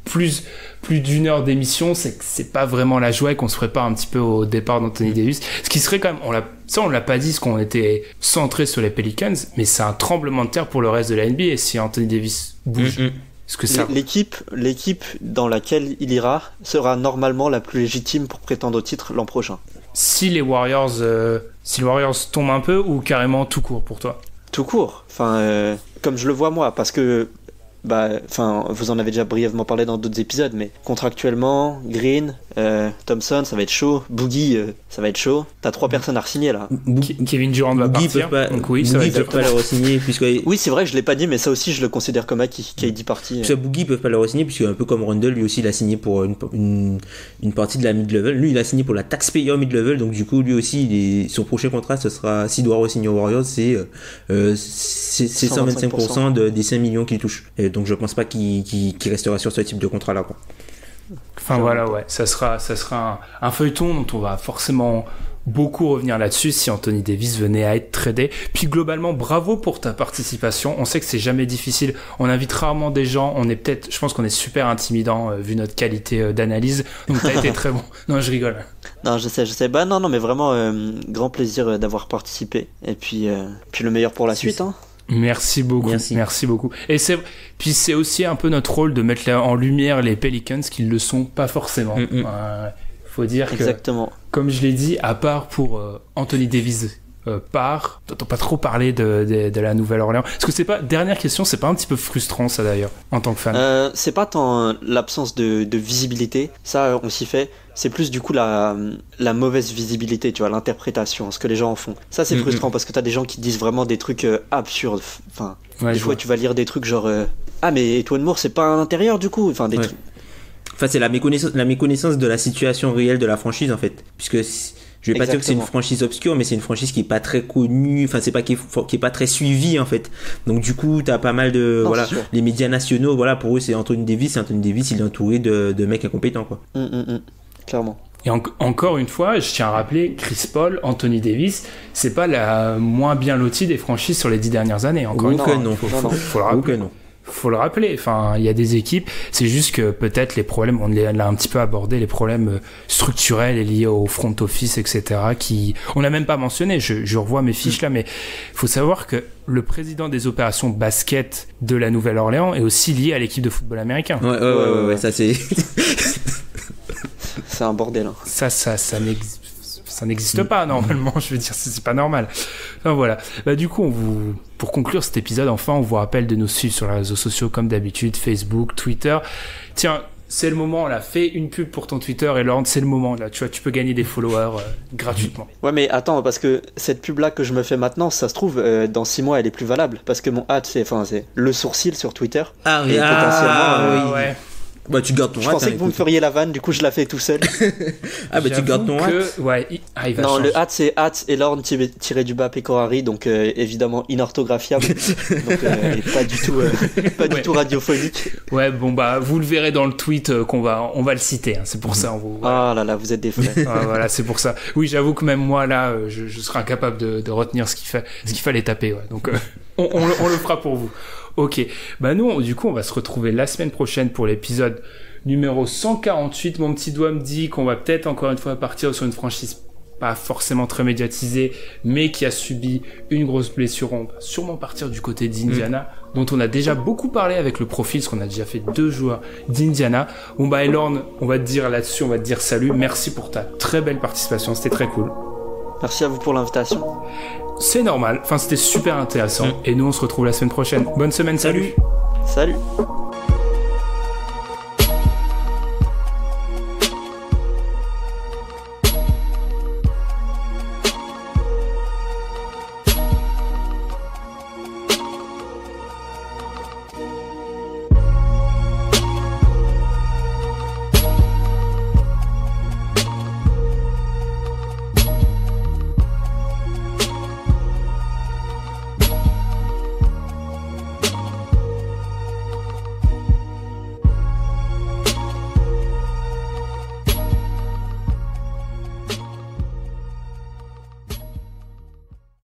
plus d'une heure d'émission, c'est que c'est pas vraiment la joie et qu'on se prépare un petit peu au départ d'Anthony Davis. Ce qui serait quand même, on l'a pas dit, parce qu'on était centré sur les Pelicans, mais c'est un tremblement de terre pour le reste de la NBA si Anthony Davis bouge. Parce que ça... L'équipe dans laquelle il ira sera normalement la plus légitime pour prétendre au titre l'an prochain. Si les Warriors tombent un peu, ou carrément tout court pour toi? Tout court. Enfin, comme je le vois moi, parce que vous en avez déjà brièvement parlé dans d'autres épisodes, mais contractuellement, Green, Thompson, ça va être chaud. Boogie, ça va être chaud. T'as 3 personnes à re-signer là. Kevin Durant va partir. Donc oui, ça va être pas le re-signer puisque. Oui, c'est vrai, je l'ai pas dit, mais ça aussi, je le considère comme acquis. KD parti. Parce que Boogie peuvent pas le re-signer puisque un peu comme Randle, lui aussi, il a signé pour une partie de la mid-level. Lui, il a signé pour la taxpayer mid-level, donc du coup, lui aussi, son prochain contrat, ce sera, s'il doit re-signer aux Warriors, c'est 125% des 5 millions qu'il touche. Et donc je pense pas qu'il restera sur ce type de contrat là quoi. Enfin voilà, ouais, ça sera un feuilleton dont on va forcément beaucoup revenir là-dessus si Anthony Davis venait à être tradé. Puis globalement, bravo pour ta participation. On sait que c'est jamais difficile. On invite rarement des gens. Je pense qu'on est super intimidant vu notre qualité d'analyse. Donc t'as été très bon. Non, je rigole. Non, je sais. Bah non, mais vraiment grand plaisir d'avoir participé. Et puis le meilleur pour la suite. Hein. Merci beaucoup. Merci beaucoup. Et c'est aussi un peu notre rôle de mettre en lumière les Pelicans qui le sont pas forcément. Faut dire Exactement. Que, comme je l'ai dit, à part pour Anthony Davis t'entends pas trop parler de la Nouvelle-Orléans. Est-ce que dernière question, c'est pas un petit peu frustrant ça d'ailleurs, en tant que fan? C'est pas tant l'absence de visibilité, ça on s'y fait, c'est plus du coup la mauvaise visibilité, tu vois, l'interprétation, ce que les gens en font. Ça c'est frustrant parce que t'as des gens qui disent vraiment des trucs absurdes. Enfin, des fois tu vas lire des trucs genre ah mais Etuan Moore c'est pas à l'intérieur du coup, enfin des trucs. Enfin c'est la méconnaissance de la situation réelle de la franchise en fait, puisque je vais pas dire que c'est une franchise obscure, mais c'est une franchise qui est pas très connue, enfin c'est pas qui est pas très suivie en fait. Donc du coup t'as pas mal de les médias nationaux, voilà, pour eux c'est Anthony Davis, il est entouré de mecs incompétents quoi. Clairement. Et encore une fois, je tiens à rappeler, Chris Paul, Anthony Davis, c'est pas la moins bien lotie des franchises sur les 10 dernières années. Encore une fois, faut le rappeler. Faut le rappeler, enfin, il y a des équipes, c'est juste que peut-être les problèmes, on l'a un petit peu abordé, les problèmes structurels et liés au front office, etc., on n'a même pas mentionné, je revois mes fiches là, mais faut savoir que le président des opérations basket de la Nouvelle-Orléans est aussi lié à l'équipe de football américain. Ouais, ça c'est... C'est un bordel. Hein. Ça n'existe pas normalement, je veux dire, c'est pas normal. Enfin voilà. Du coup, pour conclure cet épisode, enfin, on vous rappelle de nous suivre sur les réseaux sociaux comme d'habitude, Facebook, Twitter. Tiens, c'est le moment là, fais une pub pour ton Twitter et Laurent, c'est le moment là, tu vois, tu peux gagner des followers gratuitement. Ouais, mais attends, parce que cette pub là que je me fais maintenant, ça se trouve dans 6 mois elle est plus valable parce que mon c'est le sourcil sur Twitter. Ah oui, potentiellement ouais. Bah tu gardes ton Je pensais que vous me feriez la vanne, du coup je la fais tout seul. Tu gardes ton ouais, il va non, changer. Le c'est Elorn tiré-du-bas Pecorari, donc évidemment inorthographiable. Donc pas du tout radiophonique. Ouais, bon bah vous le verrez dans le tweet on va le citer, hein, c'est pour ça. Ah là là, vous êtes des frais. Voilà, c'est pour ça. Oui, j'avoue que même moi là, je serai incapable de retenir ce qu'il fallait taper. Ouais. Donc on le fera pour vous. Ok, nous, du coup, on va se retrouver la semaine prochaine pour l'épisode numéro 148. Mon petit doigt me dit qu'on va peut-être encore une fois partir sur une franchise pas forcément très médiatisée, mais qui a subi une grosse blessure. On va sûrement partir du côté d'Indiana, dont on a déjà beaucoup parlé avec le profil, parce qu'on a déjà fait 2 joueurs d'Indiana. Elorn, on va te dire là-dessus, on va te dire salut. Merci pour ta très belle participation, c'était très cool. Merci à vous pour l'invitation. C'est normal, enfin c'était super intéressant. Et nous on se retrouve la semaine prochaine. Bonne semaine, salut. Salut.